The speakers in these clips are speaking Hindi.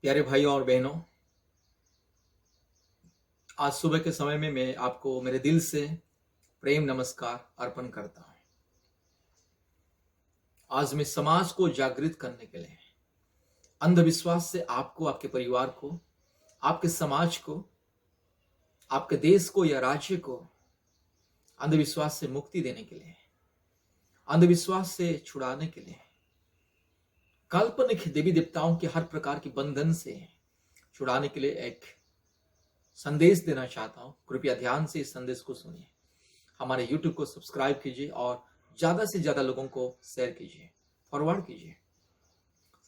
प्यारे भाइयों और बहनों, आज सुबह के समय में मैं आपको मेरे दिल से प्रेम नमस्कार अर्पण करता हूं। आज मैं समाज को जागृत करने के लिए अंधविश्वास से आपको, आपके परिवार को, आपके समाज को, आपके देश को या राज्य को अंधविश्वास से मुक्ति देने के लिए, अंधविश्वास से छुड़ाने के लिए, काल्पनिक देवी देवताओं के हर प्रकार के बंधन से छुड़ाने के लिए एक संदेश देना चाहता हूं। कृपया ध्यान से इस संदेश को सुनिए। हमारे YouTube को सब्सक्राइब कीजिए और ज्यादा से ज्यादा लोगों को शेयर कीजिए, फॉरवर्ड कीजिए,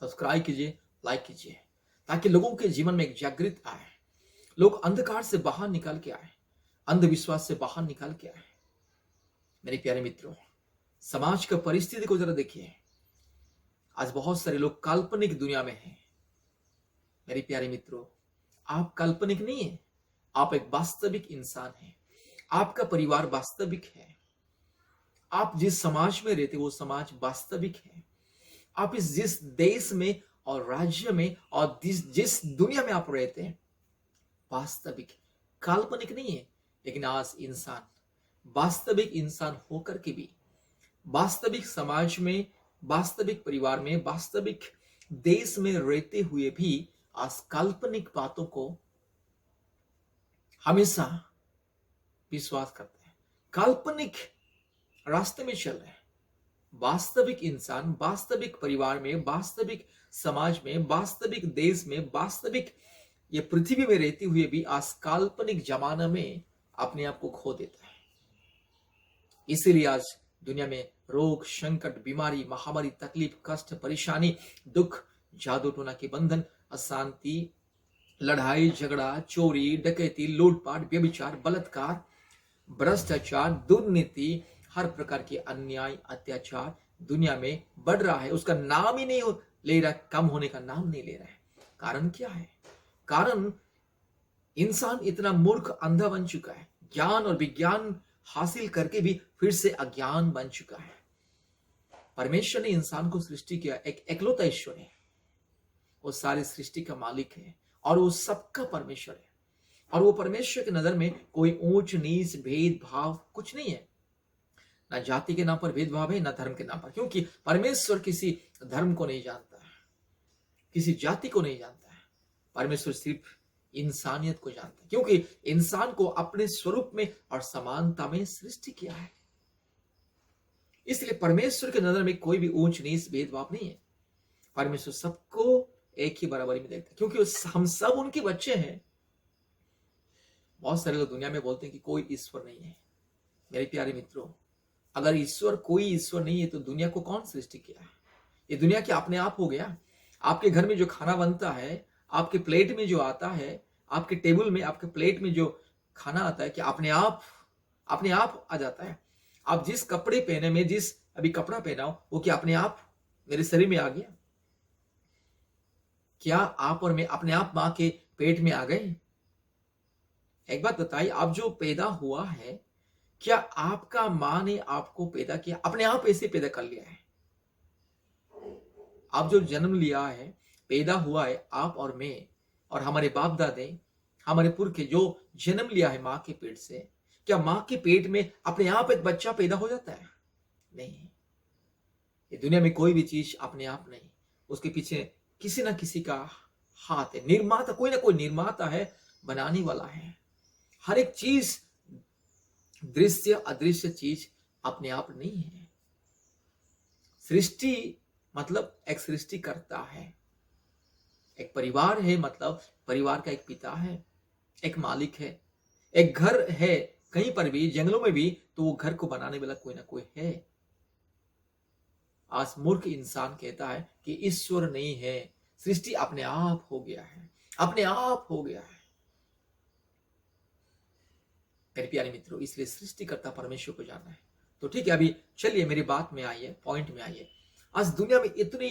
सब्सक्राइब कीजिए, लाइक कीजिए, ताकि लोगों के जीवन में एक जागृत आए, लोग अंधकार से बाहर निकल के आए, अंधविश्वास से बाहर निकल के आए। मेरे प्यारे मित्रों, समाज का परिस्थिति को जरा देखिए। आज बहुत सारे लोग काल्पनिक दुनिया में हैं। मेरे प्यारे मित्रों, आप काल्पनिक नहीं है, आप एक वास्तविक इंसान हैं। आपका परिवार वास्तविक है। आप जिस समाज में रहते वो समाज वास्तविक है। आप इस जिस देश में और राज्य में और जिस दुनिया में आप रहते हैं वास्तविक, काल्पनिक नहीं है। लेकिन आज इंसान वास्तविक इंसान होकर के भी वास्तविक समाज में, वास्तविक परिवार में, वास्तविक देश में रहते हुए भी आज काल्पनिक बातों को हमेशा विश्वास करते हैं, काल्पनिक रास्ते में चल रहे हैं। वास्तविक इंसान वास्तविक परिवार में, वास्तविक समाज में, वास्तविक देश में, वास्तविक ये पृथ्वी में रहते हुए भी आज काल्पनिक जमाना में अपने आप को खो देता है। इसीलिए आज दुनिया में रोग, संकट, बीमारी, महामारी, तकलीफ, कष्ट, परेशानी, दुख, जादू टोना के बंधन, अशांति, लड़ाई झगड़ा, चोरी, डकैती, लूटपाट, व्यभिचार, बलात्कार, भ्रष्टाचार, दुर्नीति, हर प्रकार के अन्याय, अत्याचार दुनिया में बढ़ रहा है। उसका नाम ही नहीं ले रहा, कम होने का नाम नहीं ले रहा है। कारण क्या है? कारण इंसान इतना मूर्ख, अंधा बन चुका है। ज्ञान और विज्ञान हासिल करके भी फिर से अज्ञान बन चुका है। परमेश्वर ने इंसान को सृष्टि किया, एक एकलौता ईश्वर है। वो सारी सृष्टि का मालिक है और वो सबका परमेश्वर है। और वो परमेश्वर की नजर में कोई ऊंच नीच, भेदभाव कुछ नहीं है। ना जाति के नाम पर भेदभाव है, ना धर्म के नाम पर, क्योंकि परमेश्वर किसी धर्म को नहीं जानता है, किसी जाति को नहीं जानता है। परमेश्वर सिर्फ इंसानियत को जानता है, क्योंकि इंसान को अपने स्वरूप में और समानता में सृष्टि किया है। इसलिए परमेश्वर की नजर में कोई भी ऊंच नीच भेदभाव नहीं है। परमेश्वर सबको एक ही बराबरी में देखता है, क्योंकि हम सब उनके बच्चे हैं। बहुत सारे लोग दुनिया में बोलते हैं कि कोई ईश्वर नहीं है। मेरे प्यारे मित्रों, अगर कोई ईश्वर नहीं है तो दुनिया को कौन सृष्टि किया है? ये दुनिया क्या अपने आप हो गया? आपके घर में जो खाना बनता है, आपके प्लेट में जो आता है, आपके टेबल में, आपके प्लेट में जो खाना आता है, क्या अपने आप आ जाता है? आप जिस कपड़े पहने, में जिस अभी कपड़ा पहना हो, वो क्या अपने आप मेरे शरीर में आ गया? क्या आप और मैं अपने आप मां के पेट में आ गए? एक बात बताइए, आप जो पैदा हुआ है, क्या आपका मां ने आपको पैदा किया? अपने आप ऐसे पैदा कर लिया है? आप जो जन्म लिया है, पैदा हुआ है, आप और मैं और हमारे बाप दादे, हमारे पुरखे जो जन्म लिया है मां के पेट से, क्या मां के पेट में अपने आप एक बच्चा पैदा हो जाता है? नहीं। ये दुनिया में कोई भी चीज अपने आप नहीं, उसके पीछे किसी ना किसी का हाथ है। निर्माता, कोई ना कोई निर्माता है, बनाने वाला है। हर एक चीज, दृश्य अदृश्य चीज अपने आप नहीं है। सृष्टि मतलब एक सृष्टि करता है। एक परिवार है मतलब परिवार का एक पिता है, एक मालिक है। एक घर है, कहीं पर भी, जंगलों में भी, तो वो घर को बनाने वाला कोई ना कोई है। आज मूर्ख इंसान कहता है कि ईश्वर नहीं है, सृष्टि अपने आप हो गया है, अपने आप हो गया है। मेरे प्यारे मित्रों, इसलिए सृष्टिकर्ता परमेश्वर को जानना है। तो ठीक है, अभी चलिए मेरी बात में आइए, पॉइंट में आइए। आज दुनिया में इतनी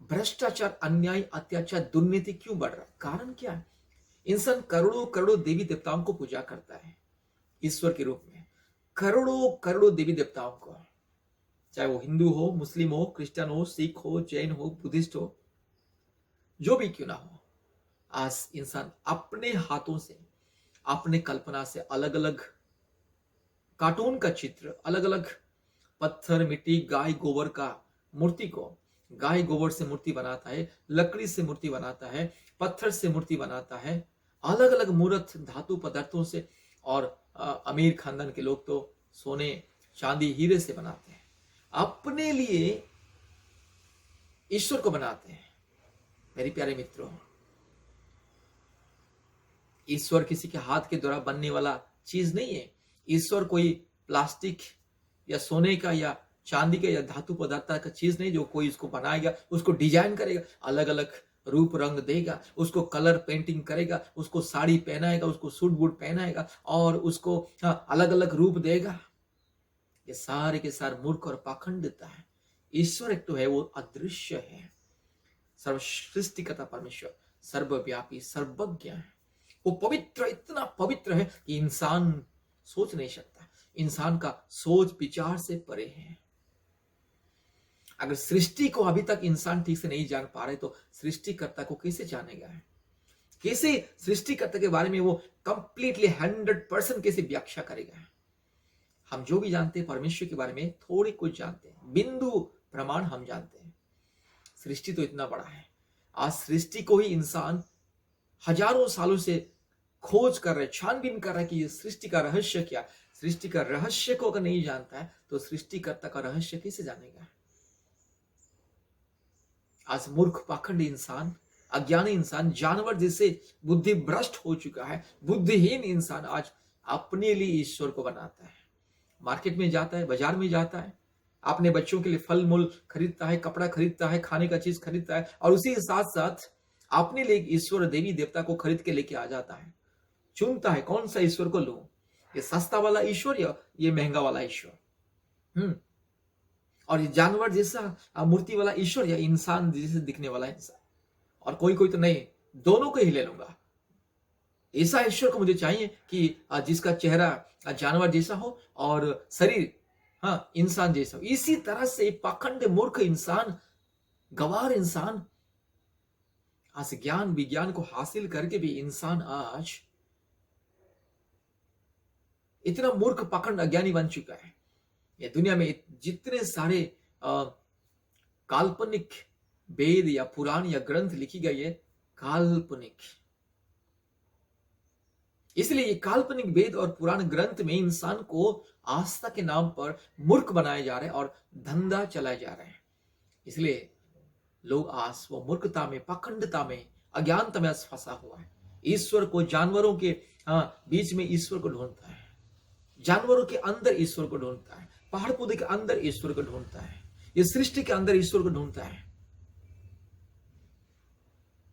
भ्रष्टाचार, अन्याय, अत्याचार, दुर्नीति क्यों बढ़ रहा है? कारण क्या है? इंसान करोड़ों करोड़ों देवी देवताओं को पूजा करता है ईश्वर के रूप में। करोड़ों करोड़ों देवी देवताओं को, चाहे वो हिंदू हो, मुस्लिम हो, क्रिश्चियन हो, सिख हो, जैन हो, बुद्धिस्ट हो, जो भी क्यों ना हो, आज इंसान अपने हाथों से, अपने कल्पना से अलग अलग कार्टून का चित्र, अलग अलग पत्थर, मिट्टी, गाय गोबर का मूर्ति को, गाय गोबर से मूर्ति बनाता है, लकड़ी से मूर्ति बनाता है, पत्थर से मूर्ति बनाता है, अलग अलग मूर्त धातु पदार्थों से। और अमीर खानदान के लोग तो सोने, चांदी, हीरे से बनाते हैं, अपने लिए ईश्वर को बनाते हैं। मेरे प्यारे मित्रों, ईश्वर किसी के हाथ के द्वारा बनने वाला चीज नहीं है। ईश्वर कोई प्लास्टिक या सोने का या चांदी का या धातु पदार्थ का चीज नहीं जो कोई उसको बनाएगा, उसको डिजाइन करेगा, अलग अलग रूप रंग देगा, उसको कलर पेंटिंग करेगा, उसको साड़ी पहनाएगा, उसको सूट बूट पहनाएगा और उसको अलग अलग रूप देगा। ये सारे के सारे मूर्ख और पाखंड देता है। ईश्वर एक तो है, वो अदृश्य है, सर्व सृष्टिकर्ता परमेश्वर, सर्वव्यापी, सर्वज्ञ है। वो पवित्र, इतना पवित्र है कि इंसान सोच नहीं सकता, इंसान का सोच विचार से परे है। अगर सृष्टि को अभी तक इंसान ठीक से नहीं जान पा रहे तो सृष्टिकर्ता को कैसे जानेगा? कैसे सृष्टिकर्ता के बारे में वो कंप्लीटली 100% कैसे व्याख्या करेगा? हम जो भी जानते हैं परमेश्वर के बारे में थोड़ी कुछ जानते हैं, बिंदु प्रमाण हम जानते हैं। सृष्टि तो इतना बड़ा है, आज सृष्टि को ही इंसान हजारों सालों से खोज कर रहे, छानबीन कर रहे कि ये सृष्टि का रहस्य क्या। सृष्टि का रहस्य को अगर नहीं जानता है तो सृष्टिकर्ता का रहस्य कैसे जानेगा? आज मूर्ख पाखंडी इंसान, अज्ञानी इंसान, जानवर जैसे बुद्धि भ्रष्ट हो चुका है, बुद्धिहीन इंसान आज अपने लिए ईश्वर को बनाता है। मार्केट में जाता है, बाजार में जाता है, अपने बच्चों के लिए फल मूल खरीदता है, कपड़ा खरीदता है, खाने का चीज खरीदता है और उसी के साथ साथ अपने लिए ईश्वर देवी देवता को खरीद के लेके आ जाता है। चुनता है कौन सा ईश्वर को लूं, ये सस्ता वाला ईश्वर या ये महंगा वाला ईश्वर। और ये जानवर जैसा मूर्ति वाला ईश्वर या इंसान जैसे दिखने वाला इंसान। और कोई कोई तो नहीं, दोनों को ही ले लूंगा। ऐसा ईश्वर को मुझे चाहिए कि जिसका चेहरा जानवर जैसा हो और शरीर इंसान जैसा हो। इसी तरह से पाखंड मूर्ख इंसान, गवार इंसान, आज ज्ञान विज्ञान को हासिल करके भी इंसान आज इतना मूर्ख पाखंड अज्ञानी बन चुका है। ये दुनिया में जितने सारे काल्पनिक वेद या पुराण या ग्रंथ लिखी गई है, काल्पनिक, इसलिए ये काल्पनिक वेद और पुराण ग्रंथ में इंसान को आस्था के नाम पर मूर्ख बनाए जा रहे हैं और धंधा चलाए जा रहे हैं। इसलिए लोग आज वो मूर्खता में, पाखंडता में, अज्ञानता में फंसा हुआ है। ईश्वर को जानवरों के बीच में ईश्वर को ढूंढता है, जानवरों के अंदर ईश्वर को ढूंढता है, पहाड़ पौधे के अंदर ईश्वर को ढूंढता है, ये सृष्टि के अंदर ईश्वर को ढूंढता है।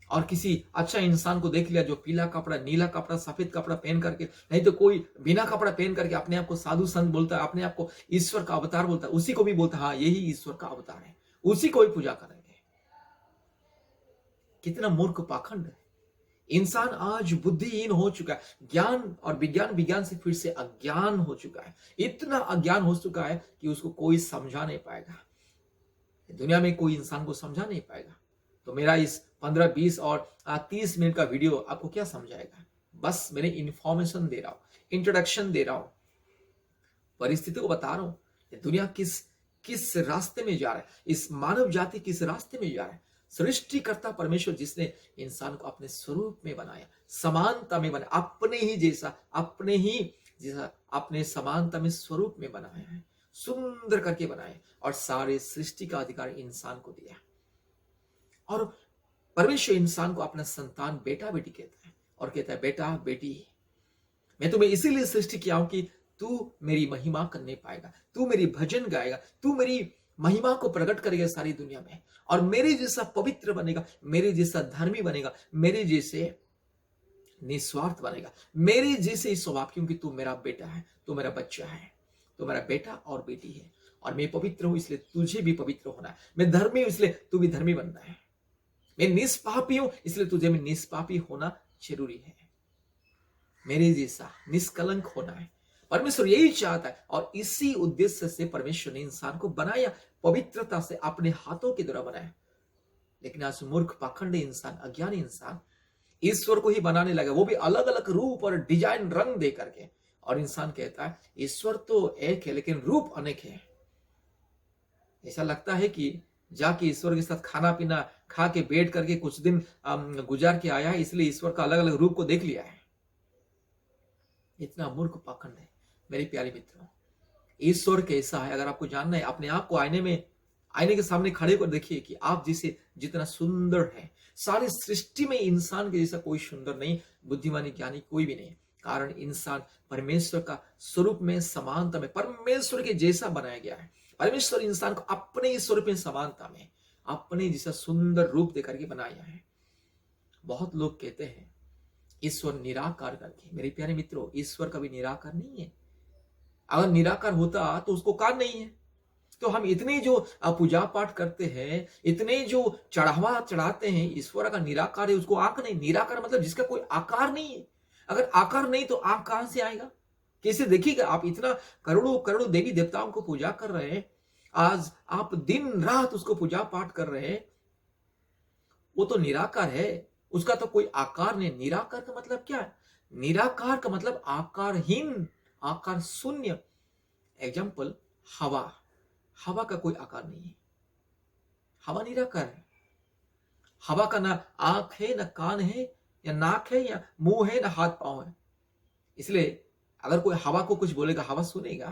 और किसी अच्छा इंसान को देख लिया जो पीला कपड़ा, नीला कपड़ा, सफेद कपड़ा पहन करके, नहीं तो कोई बिना कपड़ा पहन करके अपने आप को साधु संत बोलता है, अपने आप को ईश्वर का अवतार बोलता है, उसी को भी बोलता है हाँ यही ईश्वर का अवतार है, उसी को ही पूजा करेंगे। कितना मूर्ख पाखंड है। इंसान आज बुद्धिहीन हो चुका है, ज्ञान और विज्ञान से फिर से अज्ञान हो चुका है। इतना अज्ञान हो चुका है कि उसको कोई समझा नहीं पाएगा, दुनिया में कोई इंसान को समझा नहीं पाएगा। तो मेरा इस 15, 20 और 30 मिनट का वीडियो आपको क्या समझाएगा? बस मैंने इंफॉर्मेशन दे रहा हूं, इंट्रोडक्शन दे रहा हूं, परिस्थिति को बता रहा हूं। दुनिया किस रास्ते में जा रहा है, इस मानव जाति किस रास्ते में जा रहा है। सृष्टिकर्ता परमेश्वर जिसने इंसान को अपने स्वरूप में बनाया, समानता में बनाया, अपने ही जैसा, अपने समानता में, स्वरूप में बनाया है, सुंदर करके बनाया और सारे सृष्टि का अधिकार इंसान को दिया। और परमेश्वर इंसान को अपना संतान, बेटा बेटी कहता है और कहता है बेटा बेटी मैं तुम्हें इसीलिए सृष्टि किया हूं कि तू मेरी महिमा करने पाएगा, तू मेरी भजन गाएगा, तू मेरी महिमा को प्रकट करेगा सारी दुनिया में और मेरे जैसा पवित्र बनेगा, मेरे जैसा धर्मी बनेगा, मेरे जैसे निस्वार्थ बनेगा, मेरे जैसे स्वभाव, क्योंकि तू मेरा बेटा है, तू मेरा बच्चा है, तू मेरा बेटा और बेटी है और मैं पवित्र हूं इसलिए तुझे भी पवित्र होना है। मैं धर्मी हूं इसलिए तू भी धर्मी बनना है। मैं निष्पापी हूं इसलिए तुझे भी निष्पापी होना जरूरी है, मेरे जैसा निष्कलंक होना है। परमेश्वर यही चाहता है और इसी उद्देश्य से परमेश्वर ने इंसान को बनाया, पवित्रता से अपने हाथों के द्वारा बनाया। लेकिन आज मूर्ख पाखंडी इंसान, अज्ञानी इंसान ईश्वर को ही बनाने लगा, वो भी अलग अलग रूप और डिजाइन रंग दे करके। और इंसान कहता है ईश्वर तो एक है लेकिन रूप अनेक है। ऐसा लगता है कि जाके ईश्वर के साथ खाना पीना खा के बैठ करके कुछ दिन गुजार के आया है, इसलिए ईश्वर का अलग अलग रूप को देख लिया है। इतना मूर्ख पाखंड है मेरे प्यारे मित्रों। ईश्वर कैसा है अगर आपको जानना है, अपने आप को आईने के सामने खड़े कर देखिए कि आप जिसे जितना सुंदर है। सारी सृष्टि में इंसान के जैसा कोई सुंदर नहीं, बुद्धिमानी ज्ञानी कोई भी नहीं। कारण इंसान परमेश्वर का स्वरूप में समानता में परमेश्वर के जैसा बनाया गया है। परमेश्वर इंसान को अपने ही स्वरूप में समानता में अपने जैसा सुंदर रूप देकर के बनाया है। बहुत लोग कहते हैं ईश्वर निराकार करके। मेरे प्यारे मित्रों, ईश्वर कभी निराकार नहीं है। अगर निराकार होता तो उसको कारण नहीं है। तो हम इतने जो पूजा पाठ करते हैं, इतने जो चढ़ावा चढ़ाते हैं, ईश्वर का निराकार है, उसको आंख नहीं। निराकार मतलब जिसका कोई आकार नहीं है। अगर आकार नहीं तो आंख कहां से आएगा? कैसे देखिएगा? आप इतना करोड़ों करोड़ों देवी देवताओं को पूजा कर रहे हैं, आज आप दिन रात उसको पूजा पाठ कर रहे हैं, वो तो निराकार है, उसका तो कोई आकार नहीं। निराकार का मतलब क्या है? निराकार का मतलब आकारहीन, आकार शून्य। एग्जाम्पल, हवा। हवा का कोई आकार नहीं है, हवा निराकार है। हवा का ना आंख है, ना कान है, या नाक है, या मुंह है, ना हाथ पांव है। इसलिए अगर कोई हवा को कुछ बोलेगा, हवा सुनेगा।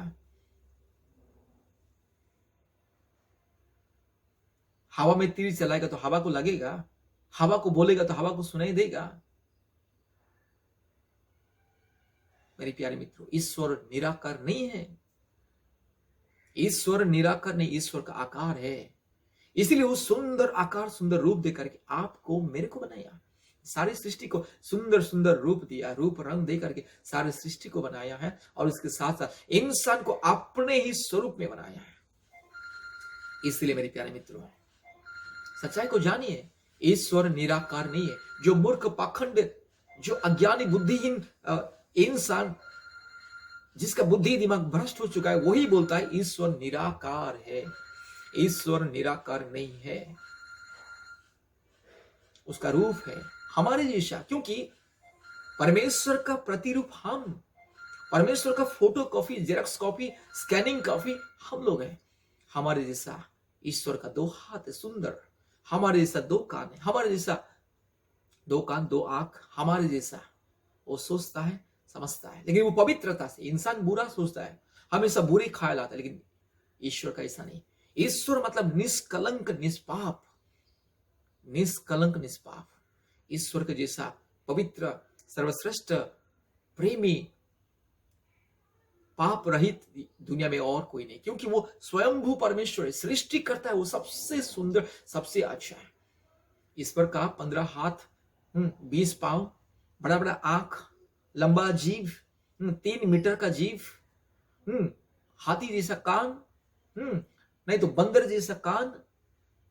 हवा में तीर चलाएगा तो हवा को लगेगा, हवा को बोलेगा तो हवा को सुनाई देगा। मेरे प्यारे मित्रों, ईश्वर निराकार नहीं है। ईश्वर निराकार नहीं, ईश्वर का आकार है। इसलिए वो सुंदर आकार, सुंदर रूप देकर के आपको मेरे को बनाया, सारी सृष्टि को सुंदर सुंदर रूप दिया, रूप रंग दे करके सारी सृष्टि को बनाया है। और इसके साथ साथ इंसान को अपने ही स्वरूप में बनाया है। इसलिए मेरे प्यारे मित्रों, सच्चाई को जानिए, ईश्वर निराकार नहीं है। जो मूर्ख पाखंड, जो अज्ञानी बुद्धिहीन इंसान, जिसका बुद्धि दिमाग भ्रष्ट हो चुका है, वही बोलता है ईश्वर निराकार है। ईश्वर निराकार नहीं है, उसका रूप है हमारे जैसा। क्योंकि परमेश्वर का प्रतिरूप हम, परमेश्वर का photo copy, xerox copy, scanning copy हम लोग हैं। हमारे जैसा ईश्वर का 2 हाथ है सुंदर, हमारे जैसा 2 कान है, हमारे जैसा 2 कान 2 आंख, हमारे जैसा वो सोचता है, समझता है। लेकिन वो पवित्रता से, इंसान बुरा सोचता है, हमेशा बुरी ख्याल आता है, लेकिन ईश्वर का ऐसा नहीं। ईश्वर मतलब निष्कलंक निष्पाप, निष्कलंक निष्पाप। ईश्वर के जैसा पवित्र, सर्वश्रेष्ठ, प्रेमी, पाप रहित दुनिया में और कोई नहीं। क्योंकि वो स्वयंभू परमेश्वर है, सृष्टि करता है, वो सबसे सुंदर, सबसे अच्छा है। ईश्वर का 15 हाथ, 20 पांव, बड़ा बड़ा आंख, लंबा जीव, 3 मीटर का जीव, हाथी जैसा कान, नहीं तो बंदर जैसा कान,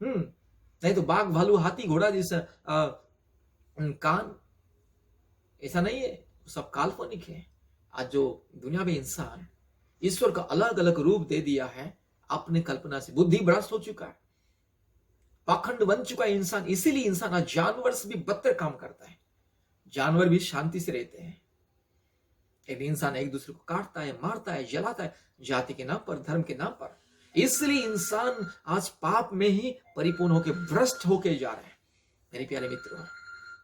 नहीं तो बाघ भालू हाथी घोड़ा जैसा कान। ऐसा नहीं है, सब काल्पनिक है। आज जो दुनिया में इंसान ईश्वर का अलग अलग रूप दे दिया है, अपने कल्पना से बुद्धि भ्रष्ट हो चुका है, पाखंड बन चुका है इंसान। इसीलिए इंसान आज जानवर से भी बदतर काम करता है। जानवर भी शांति से रहते हैं, एक इंसान एक दूसरे को काटता है, मारता है, जलाता है, जाति के नाम पर, धर्म के नाम पर। इसलिए इंसान आज पाप में ही परिपूर्ण होकर भ्रष्ट होके जा रहा है। मेरे प्यारे मित्रों,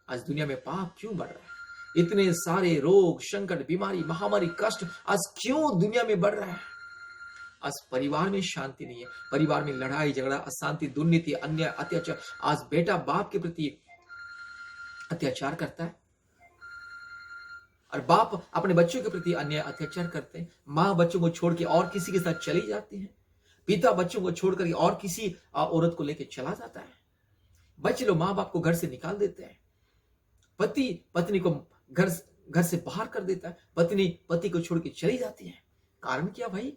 आज दुनिया में पाप क्यों बढ़ रहा है? इतने सारे रोग, संकट, बीमारी, महामारी, कष्ट आज क्यों दुनिया में बढ़ रहा है? आज परिवार में शांति नहीं है, परिवार में लड़ाई झगड़ा, अशांति, दुर्नीति, अन्याय, अत्याचार। आज बेटा बाप के प्रति अत्याचार करता है, और बाप अपने बच्चों के प्रति अन्याय अत्याचार करते हैं। माँ बच्चों को छोड़ के और किसी के साथ चली जाती है, पिता बच्चों को छोड़ कर और किसी औरत को लेकर चला जाता है। बच्चे लोग माँ बाप को घर से निकाल देते हैं, पति पत्नी को घर से बाहर कर देता है, पत्नी पति को छोड़ के चली जाती है। कारण क्या भाई?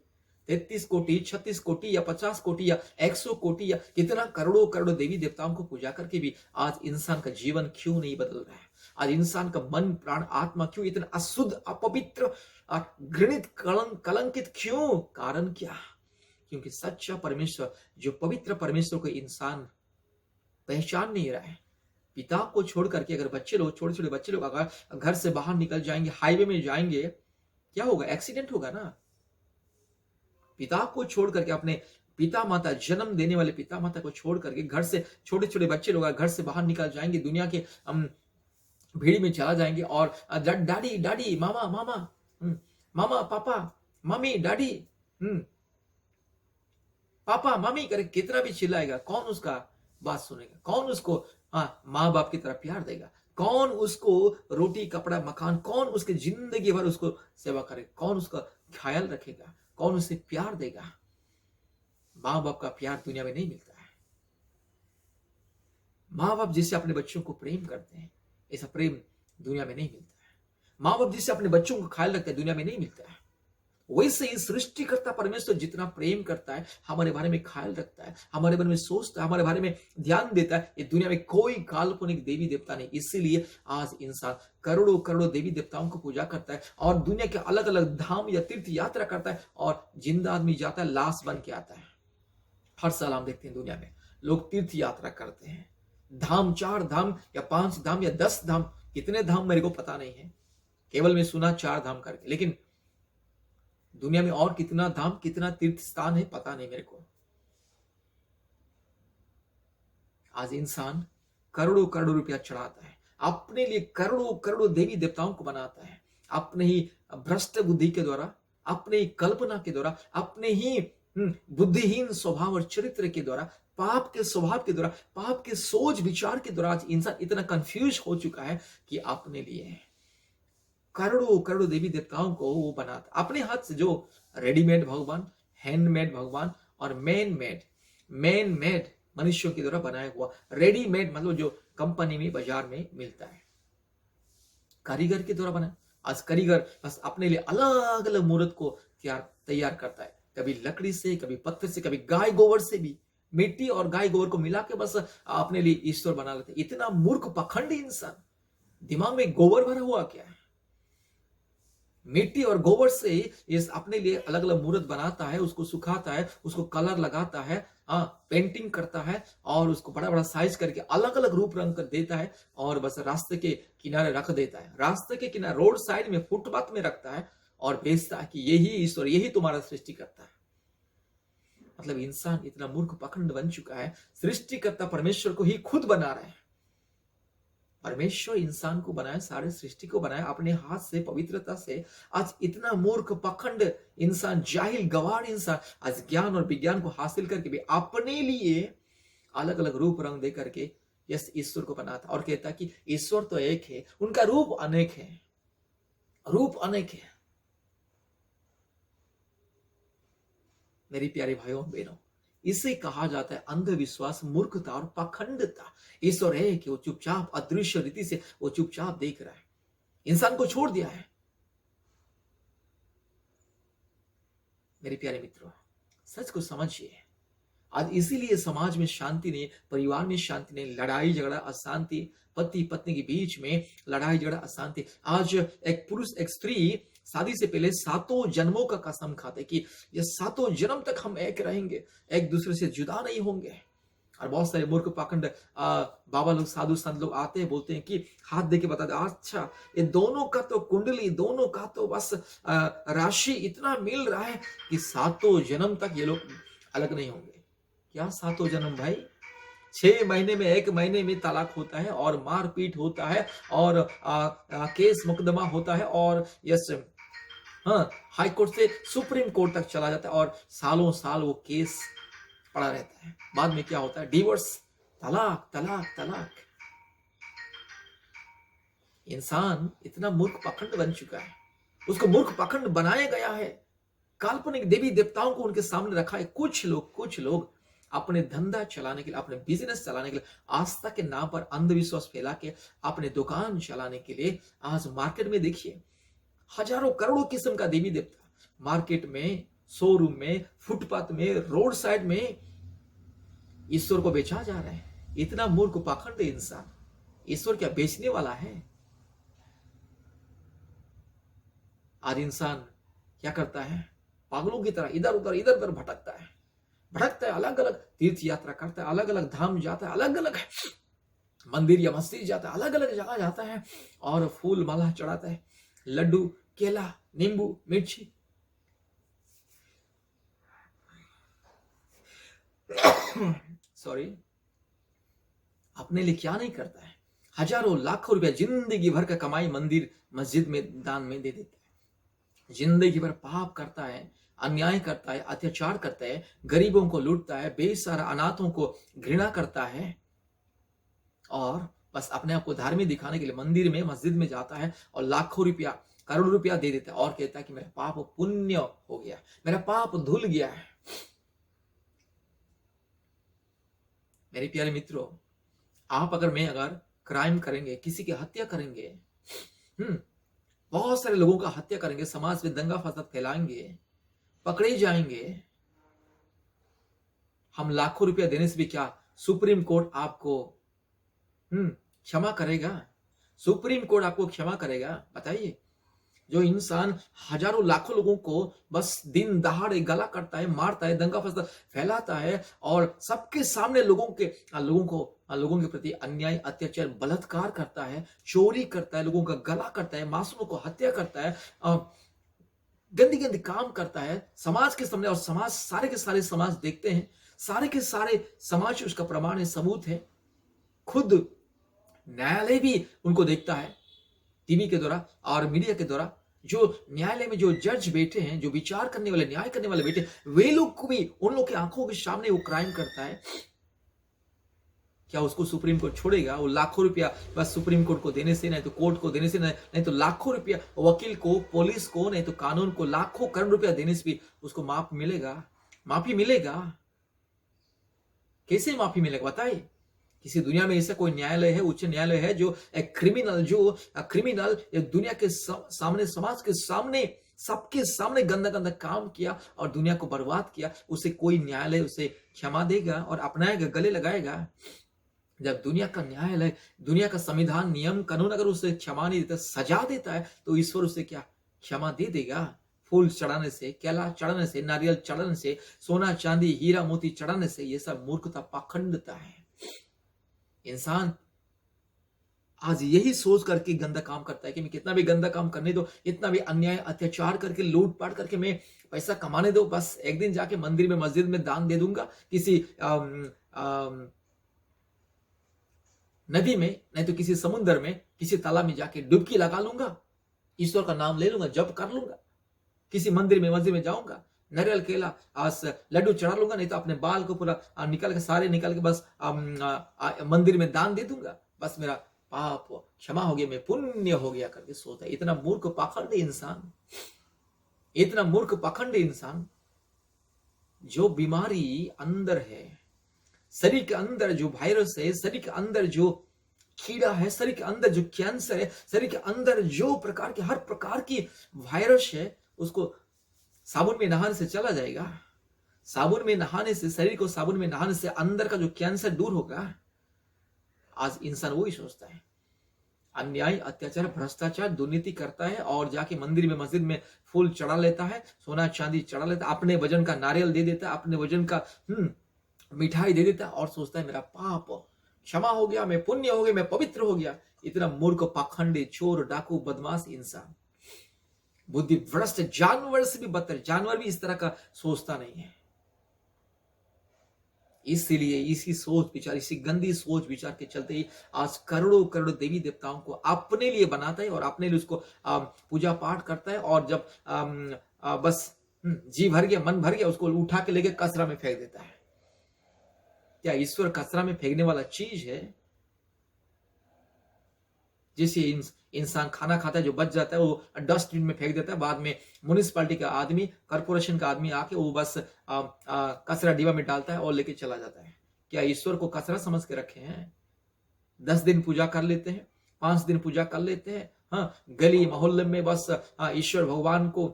33 कोटि, 36 कोटि, या 50 कोटि, या 100 कोटि, या कितना करोड़ों करोड़ों देवी देवताओं को पूजा करके भी आज इंसान का जीवन क्यों नहीं बदल रहा है? आज इंसान का मन, प्राण, आत्मा क्यों इतना अशुद्ध, अपवित्र, घृणित, कलंकित क्यों? कारण क्या? क्योंकि सच्चा परमेश्वर, जो पवित्र परमेश्वर को इंसान पहचान नहीं रहा है। पिता को छोड़ करके अगर बच्चे लोग, छोटे छोटे बच्चे लोग अगर घर से बाहर निकल जाएंगे, हाईवे में जाएंगे, क्या होगा? एक्सीडेंट होगा ना। पिता को छोड़ करके, अपने पिता माता, जन्म देने वाले पिता माता को छोड़ करके घर से छोटे छोटे बच्चे लोग घर से बाहर निकल जाएंगे, दुनिया के भीड़ में चला जाएंगे और डैडी डैडी, मामा मामा, मामा पापा, मम्मी डैडी, पापा मम्मी करे कितना भी चिल्लाएगा, कौन उसका बात सुनेगा? कौन उसको माँ बाप की तरह प्यार देगा? कौन उसको रोटी कपड़ा मकान, कौन उसके जिंदगी भर उसको सेवा करेगा? कौन उसका ख्याल रखेगा? कौन उसे प्यार देगा? माँ बाप का प्यार दुनिया में नहीं मिलता है। माँ बाप जिससे अपने बच्चों को प्रेम करते हैं, ऐसा प्रेम दुनिया में नहीं मिलता है। माँ बाप जिससे अपने बच्चों को ख्याल रखते हैं, दुनिया में नहीं मिलता है। वैसे ही सृष्टिकर्ता परमेश्वर जितना प्रेम करता है, हमारे बारे में ख्याल रखता है, हमारे बारे में सोचता है, हमारे बारे में ध्यान देता है, ये दुनिया में कोई काल्पनिक देवी देवता नहीं। इसीलिए आज इंसान करोड़ों करोड़ों देवी देवताओं को पूजा करता है और दुनिया के अलग अलग धाम या तीर्थ यात्रा करता है, और जिंदा आदमी जाता है, लाश बन के आता है। हर साल हम देखते हैं दुनिया में लोग तीर्थ यात्रा करते हैं, धाम, 4 धाम या 5 धाम या 10 धाम, कितने धाम मेरे को पता नहीं है, केवल मैं सुना 4 धाम करके, लेकिन दुनिया में और कितना धाम, कितना तीर्थ स्थान है पता नहीं मेरे को। आज इंसान करोड़ों करोड़ों रुपया चढ़ाता है, अपने लिए करोड़ों करोड़ों देवी देवताओं को बनाता है, अपने ही भ्रष्ट बुद्धि के द्वारा, अपने ही कल्पना के द्वारा, अपने ही बुद्धिहीन स्वभाव और चरित्र के द्वारा, पाप के स्वभाव के द्वारा, पाप के सोच विचार के द्वारा आज इंसान इतना कंफ्यूज हो चुका है कि अपने लिए करोड़ों करोड़ों देवी देवताओं को वो बनाता अपने हाथ से, जो रेडीमेड भगवान, हैंडमेड भगवान और मैन मेड मनुष्यों के द्वारा बनाया हुआ, रेडीमेड मतलब जो कंपनी में, बाजार में मिलता है, कारीगर के द्वारा बना। आज कारीगर बस अपने लिए अलग अलग मूर्त को तैयार करता है, कभी लकड़ी से, कभी पत्थर से, कभी गाय गोबर से भी, मिट्टी और गाय गोबर को मिला के बस अपने लिए ईश्वर बना लेते। इतना मूर्ख पखंडी इंसान, दिमाग में गोबर भरा हुआ क्या है? मिट्टी और गोबर से इस अपने लिए अलग अलग मूर्त बनाता है, उसको सुखाता है, उसको कलर लगाता है, पेंटिंग करता है और उसको बड़ा बड़ा साइज करके अलग अलग रूप रंग कर देता है और बस रास्ते के किनारे रख देता है, रास्ते के किनारे, रोड साइड में, फुटपाथ में रखता है और बेचता है कि यही ईश्वर, यही तुम्हारा सृष्टि करता है। मतलब इंसान इतना मूर्ख पखंड बन चुका है, सृष्टिकर्ता परमेश्वर को ही खुद बना रहा है। परमेश्वर इंसान को बनाया, सारे सृष्टि को बनाया अपने हाथ से, पवित्रता से। आज इतना मूर्ख पखंड इंसान, जाहिल गवार इंसान आज ज्ञान और विज्ञान को हासिल करके भी अपने लिए अलग अलग रूप रंग दे करके यस ईश्वर को बनाता और कहता कि ईश्वर तो एक है, उनका रूप अनेक है, रूप अनेक है। मेरी प्यारे भाइयों बहनों, इसे कहा जाता है अंधविश्वास, मूर्खता और पाखंडता। ईश्वर है कि वो चुपचाप अदृश्य रीति से वो चुपचाप देख रहा है, इंसान को छोड़ दिया है। मेरे प्यारे मित्रों, सच को समझिए। आज इसीलिए समाज में शांति नहीं, परिवार में शांति नहीं, लड़ाई झगड़ा, अशांति, पति पत्नी के बीच में लड़ाई झगड़ा, अशांति। आज एक पुरुष एक स्त्री शादी से पहले 7 जन्मों का कसम खाते कि ये 7 जन्म तक हम एक रहेंगे, एक दूसरे से जुदा नहीं होंगे। और बहुत सारे मूर्ख पाखंड बाबा लोग, साधु संत लोग आते हैं, बोलते हैं कि हाथ दे के बताते, अच्छा ये दोनों का तो कुंडली, दोनों का तो बस राशि इतना मिल रहा है कि 7 जन्म तक ये लोग अलग नहीं होंगे। क्या 7 जन्म भाई? 6 महीने में, 1 महीने में तलाक होता है और मारपीट होता है और केस मुकदमा होता है और यस, हाँ, हाई कोर्ट से सुप्रीम कोर्ट तक चला जाता है और सालों साल वो केस पड़ा रहता है। बाद में क्या होता है? डिवोर्स, तलाक तलाक तलाक। इंसान इतना मूर्ख पखंड बन चुका है, उसको मूर्ख पखंड बनाया गया है, काल्पनिक देवी देवताओं को उनके सामने रखा है। कुछ लोग अपने धंधा चलाने के लिए, अपने बिजनेस चलाने के लिए, आस्था के नाम पर अंधविश्वास फैला के अपने दुकान चलाने के लिए आज मार्केट में देखिए हजारों करोड़ों किस्म का देवी देवता, मार्केट में, शोरूम में, फुटपाथ में, रोड साइड में ईश्वर को बेचा जा रहा है। इतना मूर्ख पाखंड इंसान, ईश्वर क्या बेचने वाला है? आज इंसान क्या करता है? पागलों की तरह इधर उधर भटकता है, भटकता है, अलग अलग तीर्थ यात्रा करता है, अलग अलग धाम जाता है, अलग अलग मंदिर या मस्जिद जाता है, अलग अलग जगह जाता है और फूल माला चढ़ाता है, लड्डू, केला, नींबू, मिर्ची। सॉरी, अपने लिए क्या नहीं करता है। हजारों लाखों रुपया जिंदगी भर का कमाई मंदिर मस्जिद में दान में दे देता है। जिंदगी भर पाप करता है, अन्याय करता है, अत्याचार करता है, गरीबों को लूटता है, बेसहारा अनाथों को घृणा करता है और बस अपने आप को धार्मिक दिखाने के लिए मंदिर में मस्जिद में जाता है और लाखों रुपया, करोड़ रुपया दे देता है और कहता है कि मेरा पाप पुण्य हो गया, मेरा पाप धुल गया है। मेरे प्यारे मित्रों, आप अगर क्राइम करेंगे, किसी की हत्या करेंगे, बहुत सारे लोगों का हत्या करेंगे, समाज में दंगा फसाद फैलाएंगे, पकड़े जाएंगे, हम लाखों रुपया देने से भी क्या सुप्रीम कोर्ट आपको क्षमा करेगा? सुप्रीम कोर्ट आपको क्षमा करेगा? बताइए। जो इंसान हजारों लाखों लोगों को बस दिन दहाड़े गला करता है, मारता है, दंगा फसाद फैलाता है और सबके सामने लोगों के प्रति अन्याय, अत्याचार, बलात्कार करता है, चोरी करता है, लोगों का गला करता है, मासूमों को हत्या करता है, गंदी गंदी काम करता है समाज के सामने और समाज, सारे के सारे समाज देखते हैं, सारे के सारे समाज उसका प्रमाण है, सबूत है। खुद न्यायालय भी उनको देखता है टीवी के द्वारा और मीडिया के द्वारा। जो न्यायालय में जो जज बैठे हैं, जो विचार करने वाले, न्याय करने वाले बैठे, वे लोग को भी उन लोग की आंखों के सामने वो क्राइम करता है। क्या उसको सुप्रीम कोर्ट छोड़ेगा? वो लाखों रुपया बस सुप्रीम कोर्ट को देने से, नहीं तो कोर्ट को देने से, नहीं तो लाखों रुपया वकील को, पुलिस को, नहीं तो कानून को लाखों करोड़ रुपया देने से भी उसको माफी मिलेगा? कैसे माफी मिलेगा बताइए? किसी दुनिया में ऐसा कोई न्यायालय है, उच्च न्यायालय है, जो एक क्रिमिनल दुनिया के सामने, समाज के सामने, सबके सामने गंदा गंदा काम किया और दुनिया को बर्बाद किया, उसे कोई न्यायालय उसे क्षमा देगा और अपनाएगा, गले लगाएगा? जब दुनिया का न्यायालय, दुनिया का संविधान, नियम कानून अगर उसे क्षमा नहीं देता, सजा देता है, तो ईश्वर उसे क्या क्षमा दे देगा? फूल चढ़ाने से, केला चढ़ाने से, नारियल चढ़ाने से, सोना चांदी हीरा मोती चढ़ाने से, ये सब मूर्खता, पाखंडता है। इंसान आज यही सोच करके गंदा काम करता है कि मैं कितना भी गंदा काम करने दो, इतना भी अन्याय अत्याचार करके, लूटपाट करके मैं पैसा कमाने दो, बस एक दिन जाके मंदिर में, मस्जिद में दान दे दूंगा, किसी नदी में, नहीं तो किसी समुद्र में, किसी तालाब में जाके डुबकी लगा लूंगा, ईश्वर का नाम ले लूंगा, जप कर लूंगा, किसी मंदिर में, मस्जिद में जाऊंगा, नारियल केला लड्डू चढ़ा लूंगा, नहीं तो अपने बाल को पूरा सारे निकाल के बस मंदिर में दान दे दूंगा, बस मेरा पाप क्षमा हो गया, मैं पुण्य हो गया करके सोचता है। इतना मूर्ख पाखंडी इंसान, इतना मूर्ख पाखंडी इंसान। जो बीमारी अंदर है, शरीर के अंदर जो वायरस है, शरीर के अंदर जो कीड़ा है, शरीर के अंदर जो कैंसर है, शरीर के अंदर जो प्रकार के हर प्रकार की वायरस है, उसको साबुन में नहाने से चला जाएगा। साबुन में नहाने से, शरीर को साबुन में नहाने से अंदर का जो कैंसर दूर होगा। आज इंसान वही सोचता है, अन्याय, अत्याचार, भ्रष्टाचार, दुर्नीति करता है और जाके मंदिर में, मस्जिद में फूल चढ़ा लेता है, सोना चांदी चढ़ा लेता है, अपने वजन का नारियल दे देता है, अपने वजन का मिठाई दे देता है और सोचता है मेरा पाप क्षमा हो गया, मैं पुण्य हो गया, मैं पवित्र हो गया। इतना मूर्ख, पाखंडी, चोर, डाकू, बदमाश इंसान, बुद्धि भ्रष्ट, जानवर से भी बदतर। जानवर भी इस तरह का सोचता नहीं है। इसलिए इसी सोच विचार, इसी गंदी सोच विचार के चलते ही आज करोड़ों करोड़ों देवी देवताओं को अपने लिए बनाता है और अपने लिए उसको पूजा पाठ करता है और जब बस जी भर गया, मन भर गया, उसको उठा के लेके कचरा में फेंक देता है। क्या ईश्वर कचरा में फेंकने वाला चीज है? जैसे इंसान खाना खाता है, जो बच जाता है वो डस्टबिन में फेंक देता है, बाद में म्युनिसिपैलिटी का आदमी, कॉर्पोरेशन का आदमी आके वो बस कचरा डिब्बा में डालता है और लेके चला जाता है। क्या ईश्वर को कचरा समझ के रखे हैं? 10 दिन पूजा कर लेते हैं, 5 दिन पूजा कर लेते हैं, हाँ, गली मोहल्ले में बस ईश्वर भगवान को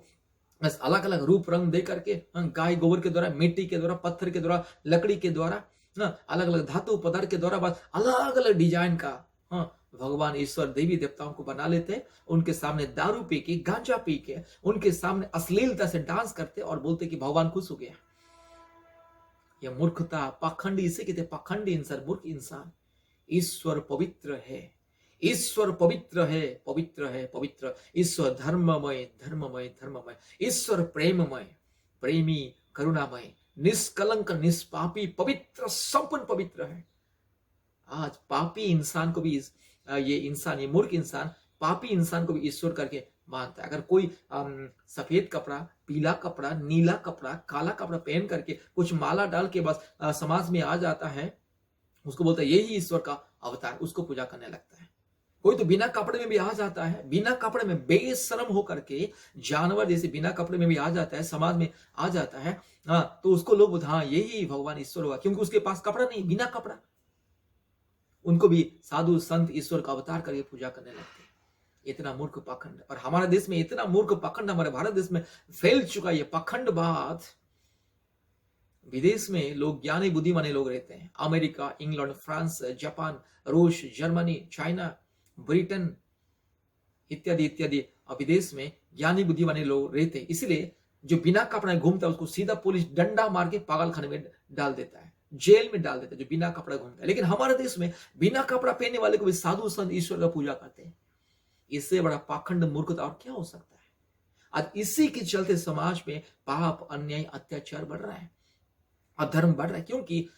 बस अलग अलग रूप रंग दे करके, गाय गोबर के द्वारा, मिट्टी के द्वारा, पत्थर के द्वारा, लकड़ी के द्वारा, अलग अलग धातु पदार्थ के द्वारा, बस अलग अलग डिजाइन का भगवान, ईश्वर, देवी देवताओं को बना लेते हैं। उनके सामने दारू पी के, गांजा पी के, उनके सामने अश्लीलता से डांस करते और बोलते कि भगवान खुश हो गया। यह मूर्खता, पाखंड, इसे कहते हैं पाखंडी इंसान, मूर्ख इंसान। ईश्वर पवित्र है, ईश्वर पवित्र है, पवित्र है, पवित्र। ईश्वर धर्ममय, धर्ममय, धर्ममय। ईश्वर प्रेममय, प्रेमी, करुणामय, निष्कलंक, निष्पापी, पवित्र, संपूर्ण पवित्र है। आज पापी इंसान को भी ये इंसान, ये मूर्ख इंसान पापी इंसान को भी ईश्वर करके मानता है। अगर कोई सफेद कपड़ा, पीला कपड़ा, नीला कपड़ा, काला कपड़ा पहन करके कुछ माला डाल के बस समाज में आ जाता है, उसको बोलता है यही ईश्वर का अवतार, उसको पूजा करने लगता है। कोई तो बिना कपड़े में भी आ जाता है, बिना कपड़े में बेशरम होकर के, जानवर जैसे बिना कपड़े में भी आ जाता है, समाज में आ जाता है, हाँ, तो उसको लोग बोलते हाँ यही भगवान ईश्वर होगा, क्योंकि उसके पास कपड़ा नहीं, बिना कपड़ा। उनको भी साधु संत ईश्वर का अवतार करके पूजा करने लगते हैं। इतना मूर्ख पाखंड, और हमारे देश में इतना मूर्ख पाखंड, हमारे भारत देश में फैल चुका ये पाखंड बात। विदेश में लोग ज्ञानी बुद्धिमानी लोग रहते हैं, अमेरिका, इंग्लैंड, फ्रांस, जापान, रूस, जर्मनी, चाइना, ब्रिटेन इत्यादि इत्यादि विदेश में ज्ञानी बुद्धिमानी लोग रहते हैं। इसलिए जो बिना कपड़ा घूमता है उसको सीधा पुलिस डंडा मार के पागल खाने में डाल देता है, जेल में डाल देता है, जो बिना कपड़ा घूमता है। लेकिन हमारे देश में बिना कपड़ा पहनने वाले को भी साधु संत ईश्वर का पूजा करते हैं। इससे बड़ा पाखंड मूर्खता और क्या हो सकता है। आज इसी के चलते समाज में पाप, अन्याय, अत्याचार बढ़ रहा है, अधर्म बढ़ रहा है, क्योंकि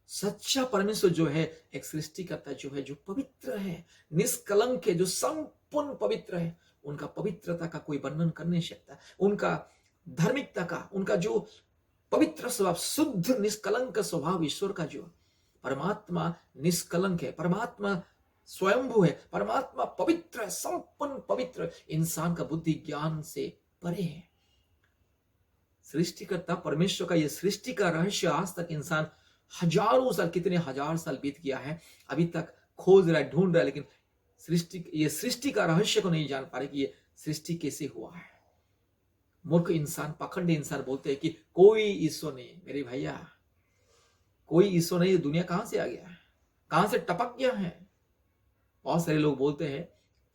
सच्चा परमेश्वर जो है, एक सृष्टिकर्ता जो है, जो पवित्र है, निष्कलंक है, जो संपूर्ण पवित्र है, उनका पवित्रता का कोई वर्णन कर नहीं सकता। उनका धार्मिकता का, उनका जो पवित्र स्वभाव, शुद्ध निष्कलंक स्वभाव ईश्वर का, जो परमात्मा निष्कलंक है, परमात्मा स्वयंभू है, परमात्मा पवित्र है, संपूर्ण पवित्र, इंसान का बुद्धि ज्ञान से परे है। सृष्टिकर्ता परमेश्वर का यह सृष्टि का रहस्य आज तक इंसान हजारों साल, कितने हजार साल बीत गया है, अभी तक खोज रहा है, ढूंढ रहा है, लेकिन ये सृष्टि का रहस्य को नहीं जान पा रहे कि ये सृष्टि कैसे हुआ है। मूर्ख इंसान, पाखंडी इंसान बोलते हैं कि कोई ईश्वर नहीं। मेरे भैया, कोई ईश्वर नहीं, दुनिया कहां से आ गया है, कहां से टपक गया है। बहुत सारे लोग बोलते हैं,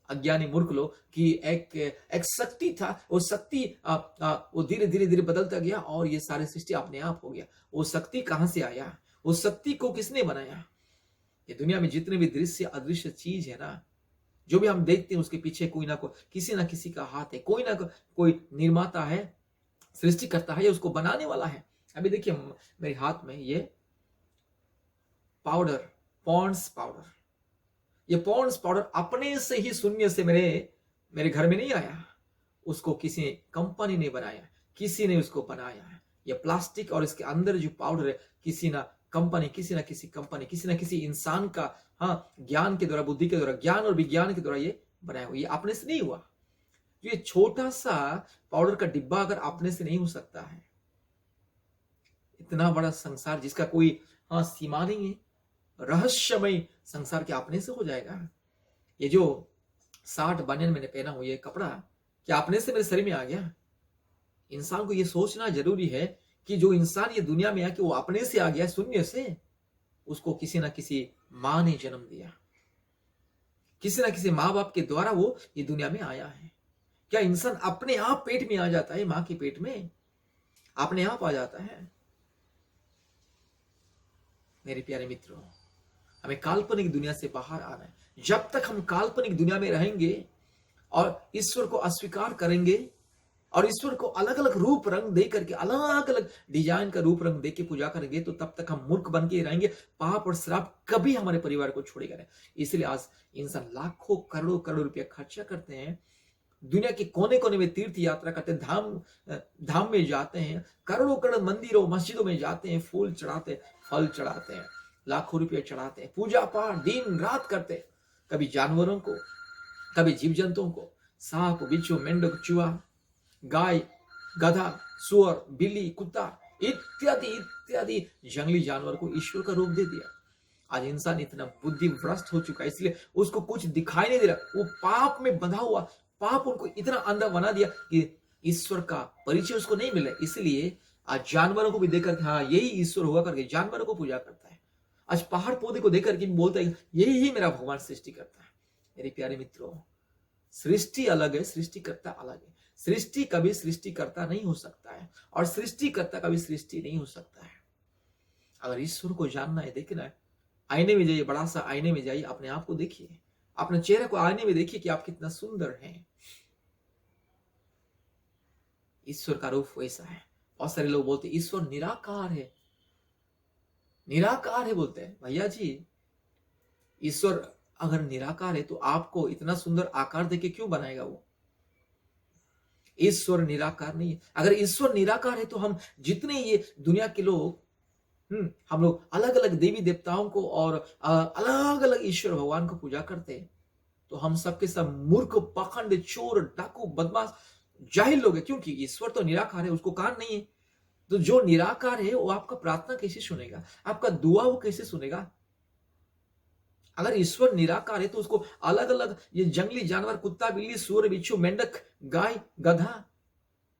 अज्ञानी मूर्ख लोग, कि एक शक्ति था, वो शक्ति वो धीरे धीरे धीरे बदलता गया और ये सारी सृष्टि अपने आप हो गया। वो शक्ति कहां से आया, उस शक्ति को किसने बनाया। ये दुनिया में जितने भी दृश्य अदृश्य चीज है ना, जो भी हम देखते हैं, उसके पीछे कोई ना किसी का हाथ है, कोई ना कोई निर्माता है, सृष्टि करता है, या उसको बनाने वाला है। अभी देखिए मेरे हाथ में ये पाउडर, पॉन्ड्स पाउडर, ये पॉन्ड्स पाउडर अपने से ही शून्य से मेरे घर में नहीं आया, उसको किसी कंपनी ने बनाया, किसी ने उसको बनाया है। ये प्लास्टिक और इसके अंदर जो पाउडर है, किसी ना किसी इंसान का, हाँ, ज्ञान के द्वारा, बुद्धि के द्वारा, ज्ञान और विज्ञान के द्वारा ये बनाया हुआ, ये अपने से नहीं हुआ। ये छोटा सा पाउडर का डिब्बा अगर अपने से नहीं हो सकता है, इतना बड़ा संसार जिसका कोई, हाँ, सीमा नहीं है, रहस्यमय संसार के अपने से हो जाएगा। ये जो 60 बनियान मैंने पहना हुआ ये कपड़ा क्या अपने से मेरे शरीर में आ गया। इंसान को ये सोचना जरूरी है कि जो इंसान ये दुनिया में आया कि वो अपने से आ गया शून्य से, उसको किसी ना किसी माँ ने जन्म दिया, किसी ना किसी माँ बाप के द्वारा वो ये दुनिया में आया है। क्या इंसान अपने आप पेट में आ जाता है, माँ के पेट में अपने आप आ जाता है? मेरे प्यारे मित्रों, हमें काल्पनिक दुनिया से बाहर आना है। जब तक हम काल्पनिक दुनिया में रहेंगे और ईश्वर को अस्वीकार करेंगे और ईश्वर को अलग अलग रूप रंग दे करके, अलग अलग डिजाइन का रूप रंग दे के पूजा करेंगे, तो तब तक हम मूर्ख बन के रहेंगे। पाप और श्राप कभी हमारे परिवार को छोड़ेगा नहीं। इसलिए आज इंसान लाखों करोड़ों करोड़ रुपया खर्चा करते हैं, दुनिया के कोने कोने में तीर्थ यात्रा करते हैं, धाम में जाते हैं, करोड़ों करोड़ मंदिरों मस्जिदों में जाते हैं, फूल चढ़ाते, फल चढ़ाते हैं, लाखों रुपये चढ़ाते हैं, पूजा पाठ दिन रात करते हैं, कभी जानवरों को, कभी जीव जंतुओं को, सांप, बिच्छू, मेंढक, चूहा, गाय, गधा, सुअर, बिल्ली, कुत्ता इत्यादि इत्यादि जंगली जानवर को ईश्वर का रूप दे दिया। आज इंसान इतना बुद्धि भ्रष्ट हो चुका है, इसलिए उसको कुछ दिखाई नहीं दे रहा, वो पाप में बंधा हुआ, पाप उनको इतना अंधा बना दिया कि ईश्वर का परिचय उसको नहीं मिला। इसलिए आज जानवरों को भी देखकर हाँ यही ईश्वर होगा करके जानवरों को पूजा करता है। आज पहाड़ पौधे को देख करके बोलता है यही ही मेरा भगवान सृष्टि करता है। मेरे प्यारे मित्रों, सृष्टि अलग है, सृष्टिकर्ता अलग है। सृष्टि कभी सृष्टिकर्ता नहीं हो सकता है और सृष्टिकर्ता कभी सृष्टि नहीं हो सकता है। अगर ईश्वर को जानना है, देखना है, आईने में जाइए, बड़ा सा आईने में जाइए, अपने आप को देखिए, अपने चेहरे को आईने में देखिए कि आप कितना सुंदर हैं। ईश्वर का रूप वैसा है। बहुत सारे लोग बोलते हैं ईश्वर निराकार है, निराकार है बोलते हैं। भैया जी, ईश्वर अगर निराकार है तो आपको इतना सुंदर आकार देके क्यों बनाएगा वो? ईश्वर निराकार नहीं है। अगर ईश्वर निराकार है तो हम जितने ये दुनिया के लोग हम लोग अलग अलग देवी देवताओं को और अलग अलग ईश्वर भगवान को पूजा करते हैं, तो हम सबके सब मूर्ख, पाखंड, चोर, डाकू, बदमाश, जाहिल लोग हैं। क्योंकि ईश्वर तो निराकार है, उसको कान नहीं है। तो जो निराकार है वो आपका प्रार्थना कैसे सुनेगा? आपका दुआ वो कैसे सुनेगा? अगर ईश्वर निराकार है तो उसको अलग अलग ये जंगली जानवर, कुत्ता, बिल्ली, सूअर, बिच्छू, मेंढक, गाय, गधा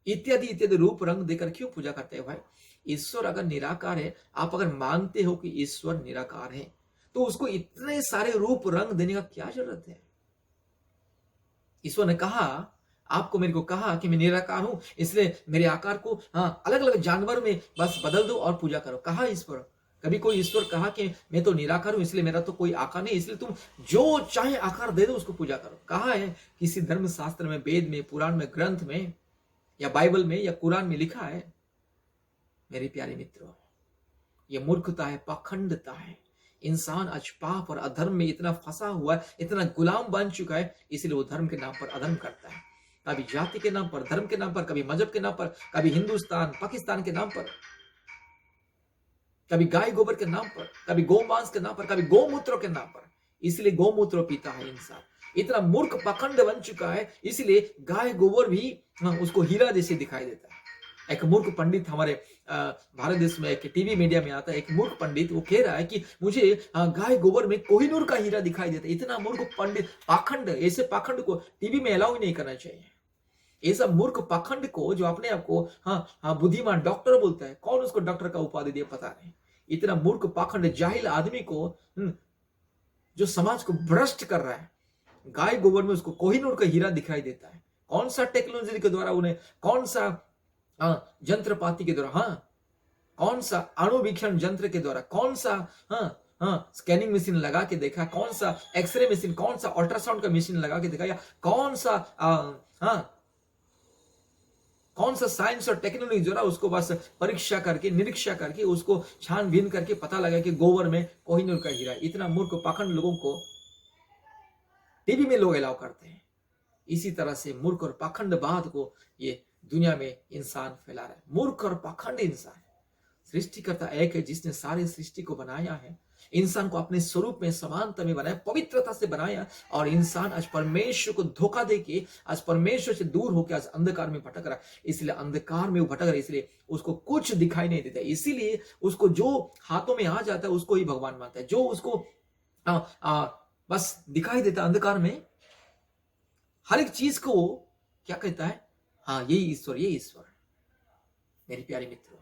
इत्यादि इत्यादि रूप रंग देकर क्यों पूजा करते हैं भाई? ईश्वर अगर निराकार है, आप अगर मानते हो कि ईश्वर निराकार है, तो उसको इतने सारे रूप रंग देने का क्या जरूरत है? ईश्वर ने कहा, आपको मेरे को कहा कि मैं निराकार हूं, इसलिए मेरे आकार को अलग अलग जानवर में बस बदल दो और पूजा करो। कहा ईश्वर? कभी कोई ईश्वर कहा कि मैं तो निराकार हूं, इसलिए मेरा तो कोई आकार नहीं, इसलिए तुम जो चाहे आकार दे दो उसको पूजा करो? कहा है किसी धर्म शास्त्र में, वेद में, पुराण में, ग्रंथ में, या बाइबल में, या कुरान में लिखा है? मेरे प्यारे मित्रों, ये मूर्खता है, पाखंडता है। इंसान आज पाप और अधर्म में इतना फंसा हुआ है, इतना गुलाम बन चुका है, इसलिए वो धर्म के नाम पर अधर्म करता है। कभी जाति के नाम पर, धर्म के नाम पर, कभी मजहब के नाम पर, कभी हिंदुस्तान पाकिस्तान के नाम पर, कभी गाय गोबर के नाम पर, कभी गोमांस के नाम पर, कभी गोमूत्र के नाम पर। इसलिए गोमूत्र पीता है इंसान। इतना मूर्ख पाखंड बन चुका है, इसलिए गाय गोबर भी उसको हीरा जैसे दिखाई देता है। एक मूर्ख पंडित हमारे भारत देश में एक टीवी मीडिया में आता है, एक मूर्ख पंडित वो कह रहा है कि मुझे गाय गोबर में कोहिनूर का हीरा दिखाई देता है। इतना मूर्ख पंडित, पाखंड, ऐसे पाखंड को टीवी में अलाउ ही नहीं करना चाहिए। ये सब मूर्ख पाखंड को, जो अपने आप को बुद्धिमान डॉक्टर बोलता है, कौन उसको डॉक्टर का उपाधि दिया पता नहीं। इतना मूर्ख पाखंड जाहिल आदमी को जो समाज को भ्रष्ट कर रहा है, गाय गोबर में उसको कोहिनूर का हीरा दिखाई देता है। कौन सा टेक्नोलॉजी के द्वारा उन्हें, कौन सा यंत्रपाति के द्वारा, कौन सा अणुवीक्षण यंत्र के द्वारा, कौन सा स्कैनिंग मशीन लगा के देखा, कौन सा एक्सरे मशीन, कौन सा अल्ट्रासाउंड का मशीन लगा के देखा, या कौन सा साइंस और टेक्नोलॉजी जो उसको बस परीक्षा करके, निरीक्षा करके, उसको छानबीन करके पता लगा कि गोबर में कोहिनूर का हीरा। इतना मूर्ख पाखंड लोगों को टीवी में लोग अलाउ करते हैं। इसी तरह से मूर्ख और पाखंडवाद को ये दुनिया में इंसान फैला रहा है। मूर्ख और पाखंड इंसान। सृष्टिकर्ता एक है जिसने सारे सृष्टि को बनाया है, इंसान को अपने स्वरूप में, समानता में बनाया, पवित्रता से बनाया, और इंसान आज परमेश्वर को धोखा देके, आज परमेश्वर से दूर होकर आज अंधकार में भटक रहा है। इसलिए अंधकार में वो भटक रहा है, इसलिए उसको कुछ दिखाई नहीं देता। इसीलिए उसको जो हाथों में आ जाता है उसको ही भगवान मानता है। जो उसको बस दिखाई देता अंधकार में, हर एक चीज को क्या कहता है, यही ईश्वर, ये ईश्वर। मेरे प्यारे मित्रों,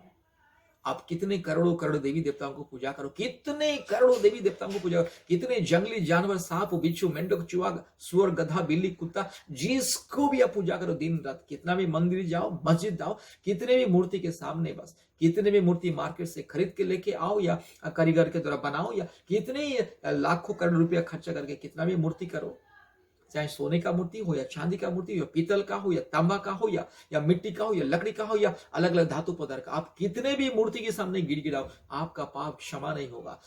आप कितने करोड़ों करोड़ देवी देवताओं को पूजा करो, कितने करोड़ों देवी देवताओं को पूजा करो, कितने जंगली जानवर, सांप, बिच्छू, मेंढक, चूहा, सुअर, गधा, बिल्ली, कुत्ता, जिसको भी आप पूजा करो दिन रात, कितना भी मंदिर जाओ, मस्जिद जाओ, कितने भी मूर्ति के सामने, बस कितने भी मूर्ति मार्केट से खरीद के लेके आओ या कारीगर के द्वारा बनाओ, या कितने लाखों करोड़ रुपया खर्चा करके कितना भी मूर्ति करो, चाहे सोने का मूर्ति हो या चांदी का मूर्ति हो, पीतल का हो या तांबा का हो, या मिट्टी का हो या लकड़ी का हो या अलग अलग धातु पदार्थ का, आप कितने भी मूर्ति के सामने गिड़गिड़ाओ, आपका पाप क्षमा नहीं होगा।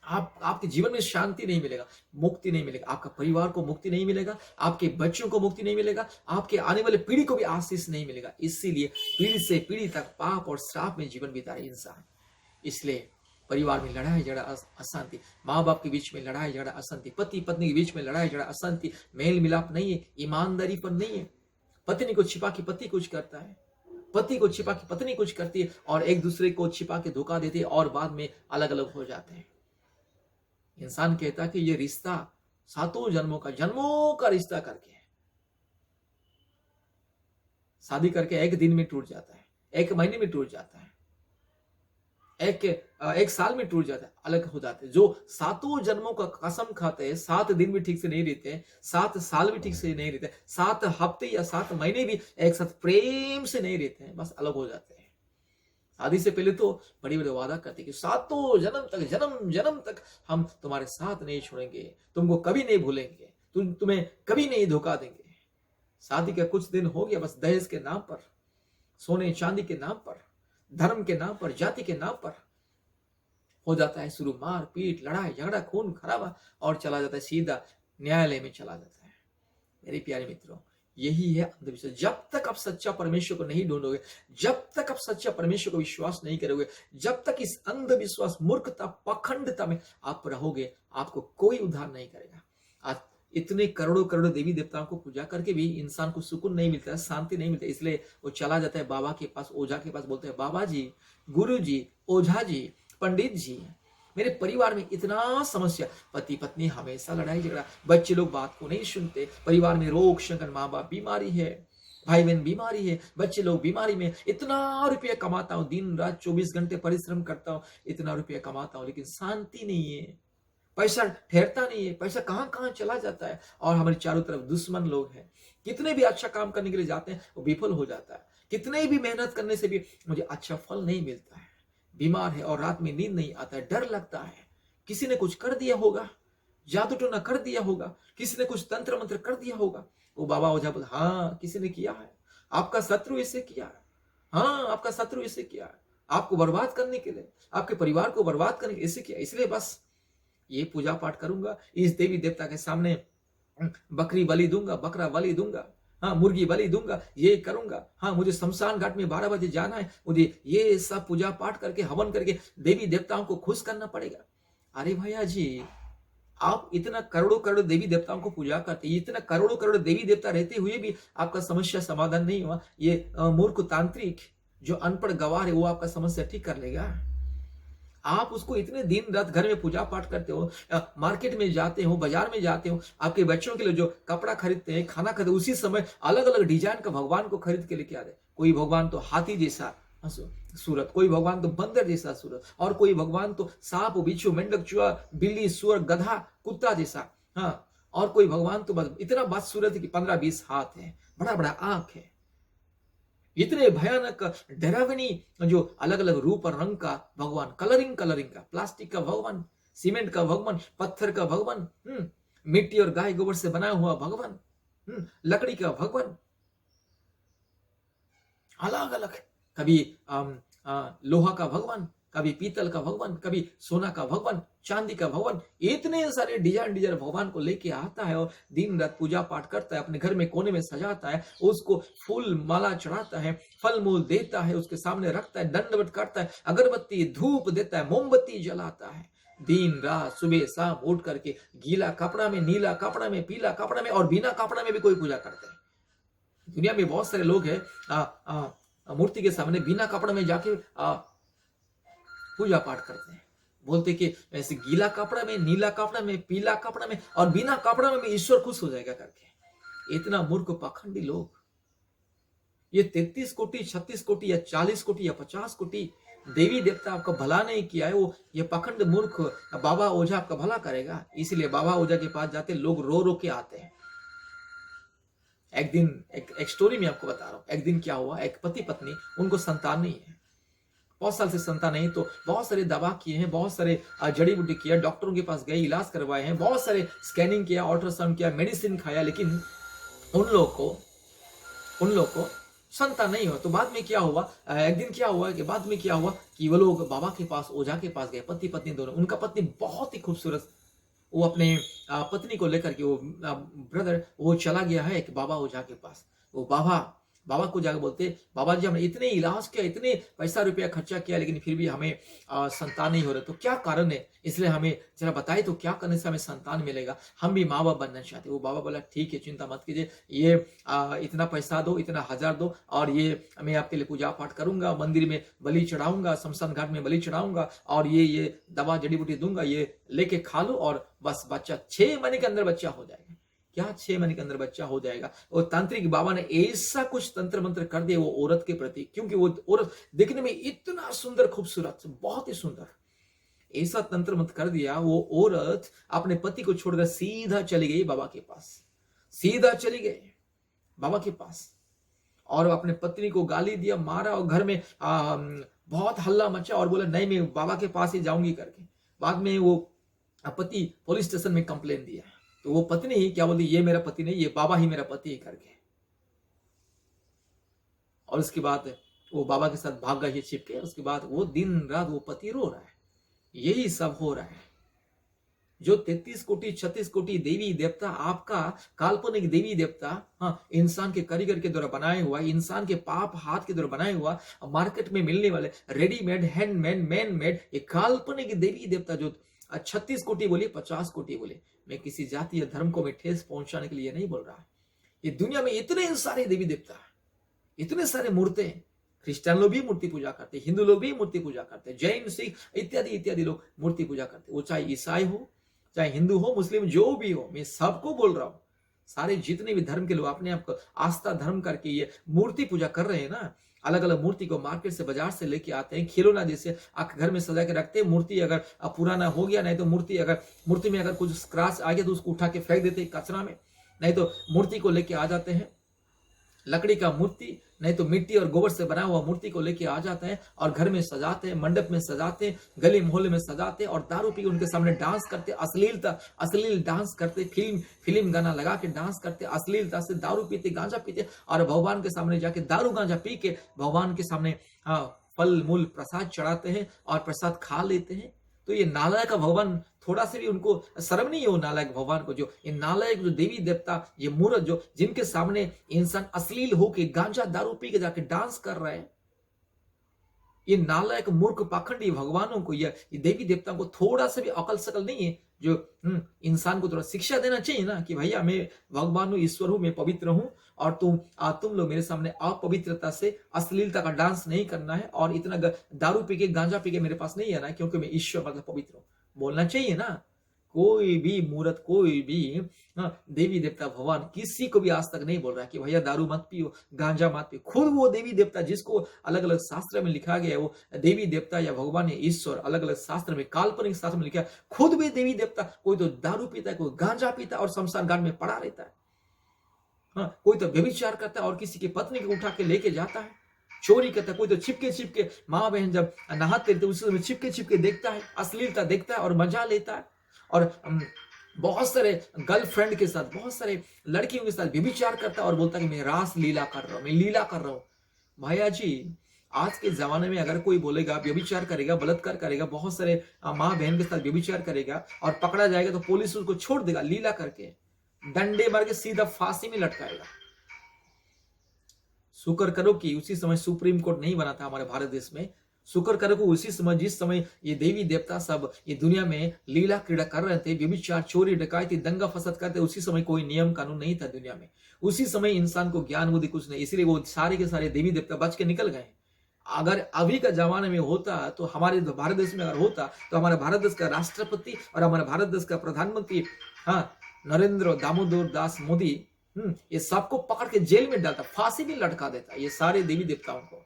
आपके जीवन में शांति नहीं मिलेगा, मुक्ति नहीं मिलेगा, आपका परिवार को मुक्ति नहीं मिलेगा, आपके बच्चों को मुक्ति नहीं मिलेगा, आपके आने वाले पीढ़ी को भी आशीष नहीं मिलेगा। इसीलिए पीढ़ी से पीढ़ी तक पाप और श्राप में जीवन बिता रहे इंसान। इसलिए परिवार में लड़ाई झगड़ा, अशांति, माँ बाप के बीच में लड़ाई झगड़ा, अशांति, पति पत्नी के बीच में लड़ाई झगड़ा, अशांति, मेल मिलाप नहीं है, ईमानदारी पर नहीं है। पत्नी को छिपा के पति कुछ करता है, पति को छिपा के पत्नी कुछ करती है, और एक दूसरे को छिपा के धोखा देते हैं, और बाद में अलग अलग हो जाते हैं। इंसान कहता है कि ये रिश्ता 7 जन्मों का रिश्ता करके है, शादी करके एक दिन में टूट जाता है, एक महीने में टूट जाता है, एक साल में टूट जाता है, अलग हो जाते हैं। जो 7 जन्मों का कसम खाते हैं, 7 दिन भी ठीक से नहीं रहते, 7 साल भी ठीक से नहीं रहते, 7 हफ्ते या 7 महीने भी एक साथ प्रेम से नहीं रहते हैं, बस अलग हो जाते हैं। शादी से पहले तो बड़ी बड़ी वादा करते कि सातों जन्म तक, जन्म जन्म तक हम तुम्हारे साथ नहीं छोड़ेंगे, तुमको कभी नहीं भूलेंगे, तुम्हें कभी नहीं धोखा देंगे। शादी का कुछ दिन हो गया, बस दहेज के नाम पर, सोने चांदी के नाम पर, धर्म के नाम पर, जाति के नाम पर हो जाता है शुरू मार पीट, लड़ाई झगड़ा, खून खराबा, और चला जाता है सीधा न्यायालय में चला जाता है। मेरे प्यारे मित्रों, यही है अंधविश्वास। जब तक आप सच्चा परमेश्वर को नहीं ढूंढोगे, जब तक आप सच्चा परमेश्वर को विश्वास नहीं करोगे, जब तक इस अंधविश्वास, मूर्खता, पाखंडता में आप रहोगे, आपको कोई उद्धार नहीं करेगा। आज इतने करोड़ों करोड़ों देवी देवताओं को पूजा करके भी इंसान को सुकून नहीं मिलता है, शांति नहीं मिलता, इसलिए वो चला जाता है बाबा के पास, ओझा के पास, बोलते हैं बाबा जी, गुरु जी, ओझा जी, पंडित जी, मेरे परिवार में इतना समस्या, पति पत्नी हमेशा लड़ाई झगड़ा, बच्चे लोग बात को नहीं सुनते, परिवार में रोग संकट, माँ बाप बीमारी है, भाई बहन बीमारी है, बच्चे लोग बीमारी में, इतना रुपया कमाता हूं, दिन रात 24 घंटे परिश्रम करता हूं, इतना रुपया कमाता हूं, लेकिन शांति नहीं है, पैसा ठहरता नहीं है, पैसा कहां कहां चला जाता है, और हमारे चारों तरफ दुश्मन लोग हैं। कितने भी अच्छा काम करने के लिए जाते हैं वो विफल हो जाता है, कितने भी मेहनत करने से भी मुझे अच्छा फल नहीं मिलता है, बीमार है और रात में नींद नहीं आता है, डर लगता है, किसी ने कुछ कर दिया होगा, जादू टोना कर दिया होगा, किसी ने कुछ तंत्र मंत्र कर दिया होगा। वो बाबा ओझा बोले हाँ किसी ने किया है, आपका शत्रु इसे किया है, हाँ आपका शत्रु इसे किया है, आपको बर्बाद करने के लिए, आपके परिवार को बर्बाद करने के लिए इसे किया, इसलिए बस ये पूजा पाठ करूंगा, इस देवी देवता के सामने बकरी बलि दूंगा, बकरा बलि दूंगा, हाँ मुर्गी बलि दूंगा, ये करूंगा, हाँ मुझे शमशान घाट में 12 बजे जाना है, मुझे ये सब पूजा पाठ करके हवन करके देवी देवताओं को खुश करना पड़ेगा। अरे भैया जी, आप इतना करोड़ों करोड़ों देवी देवताओं को पूजा करते, इतना करोड़ों करोड़ों देवी देवता रहते हुए भी आपका समस्या समाधान नहीं हुआ, ये मूर्ख तांत्रिक जो अनपढ़ गवार है वो आपका समस्या ठीक कर लेगा? आप उसको इतने दिन रात घर में पूजा पाठ करते हो, मार्केट में जाते हो, बाजार में जाते हो, आपके बच्चों के लिए जो कपड़ा खरीदते हैं, खाना खरीदते, उसी समय अलग अलग डिजाइन का भगवान को खरीद के लेके आ रहे। कोई भगवान तो हाथी जैसा सूरत, कोई भगवान तो बंदर जैसा सूरत, और कोई भगवान तो सांप बिच्छू मेंढक चूहा बिल्ली सुअर गधा कुत्ता जैसा, हाँ, और कोई भगवान तो इतना बदसूरत है कि 15-20 हाथ है, बड़ा बड़ा आंख है, इतने भयानक डरावनी जो अलग अलग रूप और रंग का भगवान, कलरिंग का, प्लास्टिक का भगवान, सीमेंट का भगवान, पत्थर का भगवान, मिट्टी और गाय गोबर से बनाया हुआ भगवान, लकड़ी का भगवान, अलग अलग, कभी लोहा का भगवान, कभी पीतल का भगवान, कभी सोना का भगवान, चांदी का भगवान, इतने सारे डिजाइन भगवान को लेके आता है और दिन रात पूजा पाठ करता है, अपने घर में कोने में सजाता है, उसको फूल माला चढ़ाता है, फल मूल देता है, उसके सामने रखता है, दंडवत करता है, अगरबत्ती धूप देता है, मोमबत्ती जलाता है, दिन रात सुबह शाम उठ करके गीला कपड़ा में, नीला कपड़ा में, पीला कपड़ा में और बिना कपड़ा में भी कोई पूजा करता है। दुनिया में बहुत सारे लोग हैं मूर्ति के सामने बिना कपड़ा में जाके पूजा पाठ करते हैं, बोलते कि ऐसे गीला कपड़ा में, नीला कपड़ा में, पीला कपड़ा में और बिना कपड़ा में भी ईश्वर खुश हो जाएगा करके। इतना मूर्ख पाखंडी लोग, ये 33 कोटि 36 कोटि या 40 कोटि या 50 कोटि देवी देवता आपका भला नहीं किया है, वो ये पाखंड मूर्ख बाबा ओझा आपका भला करेगा। इसलिए बाबा ओझा के पास जाते लोग रो रो के आते हैं। एक दिन एक स्टोरी में आपको बता रहा हूं, एक दिन क्या हुआ, एक पति पत्नी, उनको संतान नहीं है, बहुत साल से संतान नहीं, तो बहुत सारे दवा किए हैं, बहुत सारे जड़ी बूटी किया, डॉक्टरों के पास गए, इलाज करवाए हैं, बहुत सारे स्कैनिंग किया, अल्ट्रासाउंड किया, मेडिसिन खाया, लेकिन उन लोग को संतान नहीं हुआ। तो बाद में क्या हुआ, एक दिन क्या हुआ कि बाद में क्या हुआ कि वो लोग बाबा के पास, ओझा के पास गए, पति पत्नी दोनों। उनका पत्नी बहुत ही खूबसूरत, वो अपने पत्नी को लेकर के, वो ब्रदर वो चला गया है एक बाबा ओझा के पास। वो बाबा को जाकर बोलते, बाबा जी हमने इतने इलाज किया, इतने पैसा रुपया खर्चा किया, लेकिन फिर भी हमें संतान नहीं हो रहा, तो क्या कारण है, इसलिए हमें जरा बताइए, तो क्या करने से हमें संतान मिलेगा, हम भी माँ बाप बनना चाहते। वो बाबा बोला ठीक है, चिंता मत कीजिए, ये इतना पैसा दो, इतना 1000 दो, और ये मैं आपके लिए पूजा पाठ करूंगा, मंदिर में बलि चढ़ाऊंगा, शमशान घाट में बलि चढ़ाऊंगा, और ये दवा जड़ी बूटी दूंगा, ये लेके खा लो, और बस बच्चा 6 महीने के अंदर बच्चा हो जाएगा। क्या 6 महीने के अंदर बच्चा हो जाएगा? और तांत्रिक बाबा ने ऐसा कुछ तंत्र मंत्र कर दिया वो औरत के प्रति, क्योंकि वो औरत देखने में इतना सुंदर खूबसूरत, बहुत ही सुंदर, ऐसा तंत्र मंत्र कर दिया, वो औरत अपने पति को छोड़कर सीधा चली गई बाबा के पास, सीधा चली गई बाबा के पास, और अपने पत्नी को गाली दिया, मारा, और घर में बहुत हल्ला मचा और बोला नहीं मैं बाबा के पास ही जाऊंगी करके। बाद में वो पति पुलिस स्टेशन में कंप्लेन दिया। तो वो पत्नी क्या बोलती, ये मेरा पति नहीं, ये बाबा ही मेरा पति है करके। और उसके बाद वो बाबा के साथ भाग गई छिपके। उसके बाद वो दिन रात वो पति रो रहा है। यही सब हो रहा है। जो 33 कोटि 36 कोटि देवी देवता, आपका काल्पनिक देवी देवता, हाँ, इंसान के कारीगर के द्वारा बनाया हुआ, इंसान के पाप हाथ के द्वारा बनाया हुआ, मार्केट में मिलने वाले रेडीमेड, हैंडमेड, मैन मेड, ये काल्पनिक देवी देवता जो 36 कोटि बोले 50 कोटि बोले, मैं किसी जाति या धर्म को मैं ठेस पहुंचाने के लिए नहीं बोल रहा। ये दुनिया में इतने सारे देवी देवता, इतने सारे मूर्ते, क्रिश्चियन लोग भी मूर्ति पूजा करते, हिंदू लोग भी मूर्ति पूजा करते, जैन सिख इत्यादि इत्यादि लोग मूर्ति पूजा करते। वो चाहे ईसाई हो, चाहे हिंदू हो, मुस्लिम, जो भी हो, मैं सबको बोल रहा हूं। सारे जितने भी धर्म के लोग अपने आप को आस्था धर्म करके ये मूर्ति पूजा कर रहे हैं ना, अलग अलग मूर्ति को मार्केट से बाजार से लेके आते हैं, खिलौना जैसे आप घर में सजा के रखते हैं। मूर्ति अगर पुराना हो गया, नहीं तो मूर्ति में अगर कुछ स्क्रैच आ गया तो उसको उठा के फेंक देते हैं कचरा में। नहीं तो मूर्ति को लेके आ जाते हैं, लकड़ी का मूर्ति, नहीं तो मिट्टी और गोबर से बना हुआ मूर्ति को लेके आ जाते हैं और घर में सजाते हैं, मंडप में सजाते हैं, गली मोहल्ले में सजाते हैं और दारू पी के उनके सामने डांस करते, अश्लील डांस करते, फिल्म गाना लगा के डांस करते, अश्लीलता से दारू पीते, गांजा पीते और भगवान के सामने जाके दारू गांजा पी के भगवान के सामने फल मूल प्रसाद चढ़ाते हैं और प्रसाद खा लेते हैं। तो ये नालायक का भगवान, थोड़ा से भी उनको शर्म नहीं है वो नालायक भगवान को, जो ये नालायक जो देवी देवता, ये मूर्त जो जिनके सामने इंसान अश्लील होके गांजा दारू पी के जाके डांस कर रहे हैं, ये नालायक मूर्ख पाखंडी भगवानों को, ये देवी देवताओं को थोड़ा सा भी अकल सकल नहीं है। जो इंसान को थोड़ा शिक्षा देना चाहिए ना कि भैया मैं भगवान हूँ, ईश्वर हूँ, मैं पवित्र हूँ और तुम लोग मेरे सामने अपवित्रता से अश्लीलता का डांस नहीं करना है और इतना दारू पी के गांजा पी के मेरे पास नहीं आना है, क्योंकि मैं ईश्वर मतलब पवित्र हूँ, बोलना चाहिए ना। कोई भी मूर्त, कोई भी देवी देवता भगवान किसी को भी आज तक नहीं बोल रहा कि भैया दारू मत पियो, गांजा मत पियो। खुद वो देवी देवता जिसको अलग अलग शास्त्र में लिखा गया है, वो देवी देवता या भगवान या ईश्वर अलग अलग शास्त्र में, काल्पनिक शास्त्र में लिखा है, खुद भी देवी देवता कोई तो दारू पीता है, कोई गांजा पीता है और शमशान घाट में पड़ा रहता है। हाँ, कोई तो व्यभिचार करता है और किसी की पत्नी को उठा के लेके जाता है, चोरी करता है। कोई तो छिपके माँ बहन जब नहाते रहते उस समय छिपके देखता है, अश्लीलता देखता है और मजा लेता है। और बहुत सारे गर्लफ्रेंड के साथ, बहुत सारे लड़कियों के साथ व्यभिचार करता है और बोलता है कि मैं रास लीला कर रहा हूं, मैं लीला कर रहा हूं। भैया जी, आज के जमाने में अगर कोई बोलेगा व्यभिचार करेगा, बलात्कार करेगा, बहुत सारे माँ बहन के साथ व्यभिचार करेगा और पकड़ा जाएगा तो पुलिस उसको छोड़ देगा, लीला करके डंडे मार के सीधा फांसी में लटकाएगा। शुक्र करो कि उसी समय सुप्रीम कोर्ट नहीं बना था हमारे भारत देश में। शुक्र करो कि उसी समय, जिस समय ये देवी देवता सब ये दुनिया में लीला क्रीड़ा कर रहे थे, व्यभिचार, चोरी, डकैती, दंगा फसाद करते, उसी समय कोई नियम कानून नहीं था दुनिया में। उसी समय इंसान को ज्ञान बुद्धि कुछ नहीं, इसलिए वो सारे के सारे देवी देवता बच के निकल गए। अगर अभी का जमाने में होता तो हमारे भारत देश में अगर होता तो हमारे भारत देश का राष्ट्रपति और हमारे भारत देश का प्रधानमंत्री, हाँ, नरेंद्र दामोदर दास मोदी, ये सबको पकड़ के जेल में डालता, फांसी भी लटका देता, ये सारे देवी देवताओं को।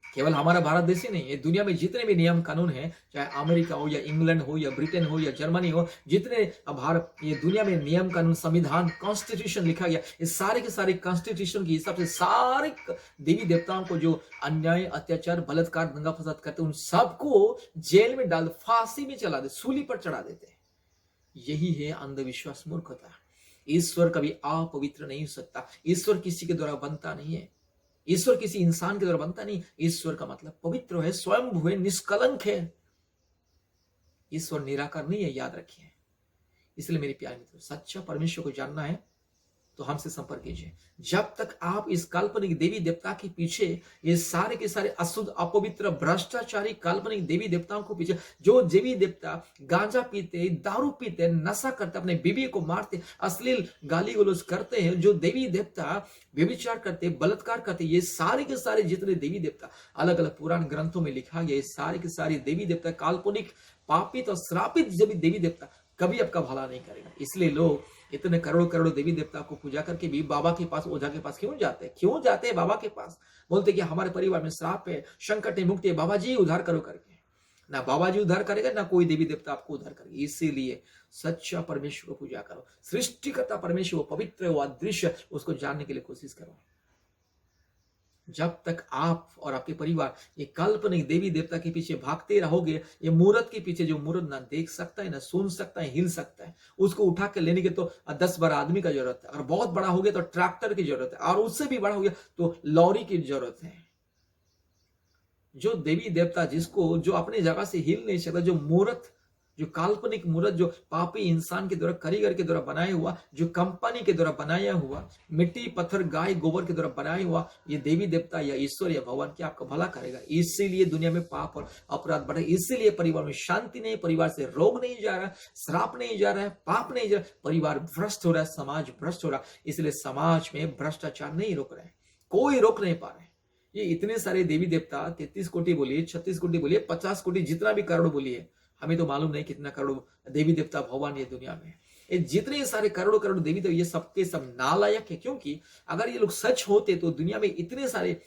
केवल हमारा भारत देश ही नहीं, ये दुनिया में जितने भी नियम कानून हैं, चाहे अमेरिका हो या इंग्लैंड हो या ब्रिटेन हो या जर्मनी हो, जितने भारत ये दुनिया में नियम कानून, संविधान, कॉन्स्टिट्यूशन लिखा गया, ये सारे के सारे कॉन्स्टिट्यूशन के हिसाब से सारे देवी देवताओं को जो अन्याय, अत्याचार, बलात्कार, दंगा फसाद करते, उन सबको जेल में डाल, फांसी में चला दे, सूली पर चढ़ा देते। यही है अंधविश्वास, मूर्खता। ईश्वर कभी अपवित्र नहीं हो सकता। ईश्वर किसी के द्वारा बनता नहीं है, ईश्वर किसी इंसान के द्वारा बनता नहीं। ईश्वर का मतलब पवित्र है, स्वयं है, निष्कलंक है। ईश्वर निराकार नहीं है, याद रखिए। इसलिए मेरे प्यारे मित्रों, सच्चा परमेश्वर को जानना है तो हमसे संपर्क कीजिए। जब तक आप इस काल्पनिक देवी देवता के पीछे, ये सारे के सारे अशुद्ध, अपवित्र, भ्रष्टाचारी काल्पनिक देवी देवताओं को पीछे, जो देवी देवता गांजा पीते, दारू पीते, नशा करते, अपने बीवी को मारते, अश्लील गाली गलौज करते हैं, जो देवी देवता व्यभिचार करते, बलात्कार करते, ये सारे के सारे जितने देवी देवता अलग अलग पुराण ग्रंथों में लिखा गया, ये सारे के सारे देवी देवता काल्पनिक, पापित और श्रापित देवी देवता कभी आपका भला नहीं करेगा। इसलिए लोग इतने करोड़ों करोड़ों देवी देवता को पूजा करके भी बाबा के पास, ओझा के पास क्यों जाते हैं बाबा के पास? बोलते कि हमारे परिवार में श्राप है, संकट है, मुक्ति है, बाबा जी उद्धार करो करके। ना बाबा जी उद्धार करेगा, ना कोई देवी देवता आपको उद्धार करेगा। इसीलिए सच्चा परमेश्वर को पूजा करो। सृष्टिकर्ता परमेश्वर, वो पवित्र, वो अदृश्य, उसको जानने के लिए कोशिश करो। जब तक आप और आपके परिवार ये काल्पनिक देवी देवता के पीछे भागते रहोगे, ये मूर्त के पीछे, जो मूर्त ना देख सकता है, ना सुन सकता है, हिल सकता है, उसको उठा के लेने के तो 10-12 आदमी का जरूरत है। अगर बहुत बड़ा हो गया तो ट्रैक्टर की जरूरत है, और उससे भी बड़ा हो गया तो लॉरी की जरूरत है। जो देवी देवता जिसको, जो अपनी जगह से हिल नहीं सकता, जो मूर्त, जो काल्पनिक मूर्त, जो पापी इंसान के द्वारा, कारीगर के द्वारा बनाया हुआ, जो कंपनी के द्वारा बनाया हुआ, मिट्टी पत्थर गाय गोबर के द्वारा बनाया हुआ, ये देवी देवता या ईश्वर या भगवान क्या आपका भला करेगा? इसीलिए दुनिया में पाप और अपराध बढ़े, इसीलिए परिवार में शांति नहीं, परिवार से रोग नहीं जा रहा, श्राप नहीं जा रहा है, पाप नहीं जा रहा, परिवार भ्रष्ट हो रहा है, समाज भ्रष्ट हो रहा है। इसलिए समाज में भ्रष्टाचार नहीं रोक रहे, कोई रोक नहीं पा रहे। ये इतने सारे देवी देवता, 33 कोटि बोलिए, 36 कोटि बोलिए, 50 कोटि, जितना भी करोड़ बोलिए, हमें तो मालूम नहीं कितना करोड़ देवी देवता भगवान ये दुनिया में। ये जितने सारे करोड़ों करोड़ देवी देवता, ये सबके सब नालायक है, क्योंकि अगर ये लोग सच होते तो दुनिया में इतने सारे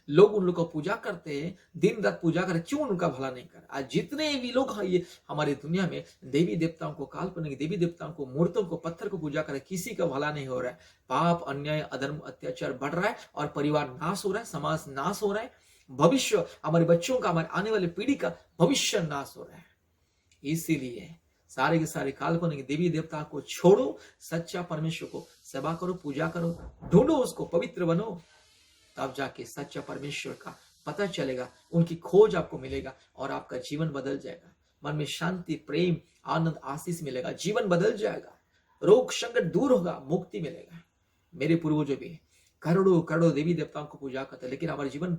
लोग उन लोग को पूजा करते हैं, दिन रात पूजा कर, क्यों उनका भला नहीं कर? आज जितने भी लोग हैं ये हमारे दुनिया में देवी देवताओं को, काल्पनिक देवी देवताओं को, मूर्तों को, पत्थर को पूजा कर, किसी का भला नहीं हो रहा है। पाप, अन्याय, अधर्म, अत्याचार बढ़ रहा है और परिवार नाश हो रहा है, समाज नाश हो रहा है, भविष्य, हमारे बच्चों का, हमारे आने वाली पीढ़ी का भविष्य नाश हो रहा है। इसीलिए सारे के सारे काल्पनिक देवी देवता को छोड़ो, सच्चा परमेश्वर को सेवा करो, पूजा करो, ढूंढो उसको, पवित्र बनो, तब जाके सच्चा परमेश्वर का पता चलेगा, उनकी खोज आपको मिलेगा और आपका जीवन बदल जाएगा। मन में शांति, प्रेम, आनंद, आशीष मिलेगा, जीवन बदल जाएगा, रोग संकट दूर होगा, मुक्ति मिलेगा। मेरे पूर्वजों भी करोड़ों करोड़ों देवी देवताओं को पूजा करते, लेकिन हमारा जीवन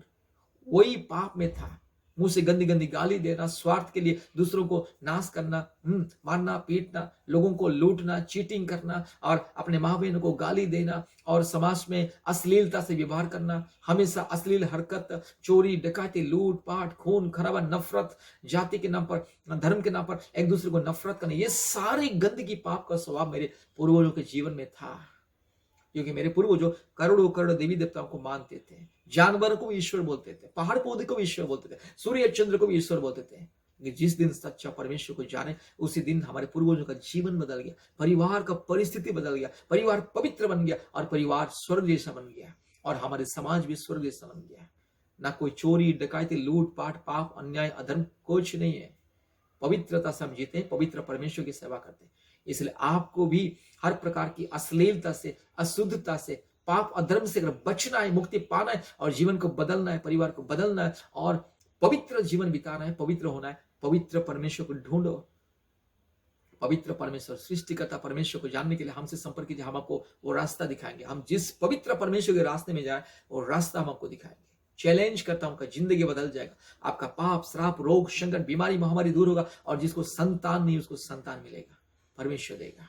वही पाप में था। मुंह से गंदी गंदी गाली देना, स्वार्थ के लिए दूसरों को नाश करना, मारना पीटना, लोगों को लूटना, चीटिंग करना, और अपने माँ बहनों को गाली देना, और समाज में अश्लीलता से व्यवहार करना, हमेशा अश्लील हरकत, चोरी डकैती, लूट पाट, खून खराबा, नफरत, जाति के नाम पर, धर्म के नाम पर एक दूसरे को नफरत करना, ये सारी गंदगी पाप का स्वभाव मेरे पूर्वजों के जीवन में था। क्योंकि मेरे पूर्वजों करोड़ों करोड़ देवी देवताओं को मानते थे, जानवरों को भी ईश्वर बोलते थे, पहाड़ पौधे को भी ईश्वर बोलते थे, सूर्य चंद्र को भी ईश्वर बोलते थे। जिस दिन सच्चा परमेश्वर को जाने, उसी दिन हमारे पूर्वजों का जीवन बदल गया, परिवार का परिस्थिति बदल गया, परिवार पवित्र बन गया और परिवार स्वर्ग जैसा बन गया, और हमारे समाज भी स्वर्ग जैसा बन गया। ना कोई चोरी डकैती, लूट पाट, पाप, अन्याय, अधर्म कुछ नहीं है। पवित्रता से हम जीते हैं, पवित्र परमेश्वर की सेवा करते हैं। इसलिए आपको भी हर प्रकार की अश्लीलता से, अशुद्धता से, पाप अधर्म से अगर बचना है, मुक्ति पाना है और जीवन को बदलना है, परिवार को बदलना है और पवित्र जीवन बिताना है, पवित्र होना है, पवित्र परमेश्वर को ढूंढो। पवित्र परमेश्वर, सृष्टिकर्ता परमेश्वर को जानने के लिए हमसे संपर्क कीजिए, हम आपको वो रास्ता दिखाएंगे। हम जिस पवित्र परमेश्वर के रास्ते में जाए, वो रास्ता हम आपको दिखाएंगे। चैलेंज करता हूं, जिंदगी बदल जाएगा, आपका पाप, श्राप, रोग, संकट, बीमारी, महामारी दूर होगा, और जिसको संतान नहीं उसको संतान मिलेगा, परमेश्वर देगा।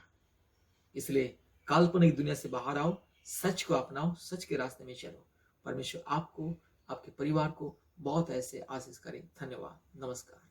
इसलिए काल्पनिक दुनिया से बाहर आओ, सच को अपनाओ, सच के रास्ते में चलो। परमेश्वर आपको, आपके परिवार को बहुत ऐसे आशीष करें। धन्यवाद, नमस्कार।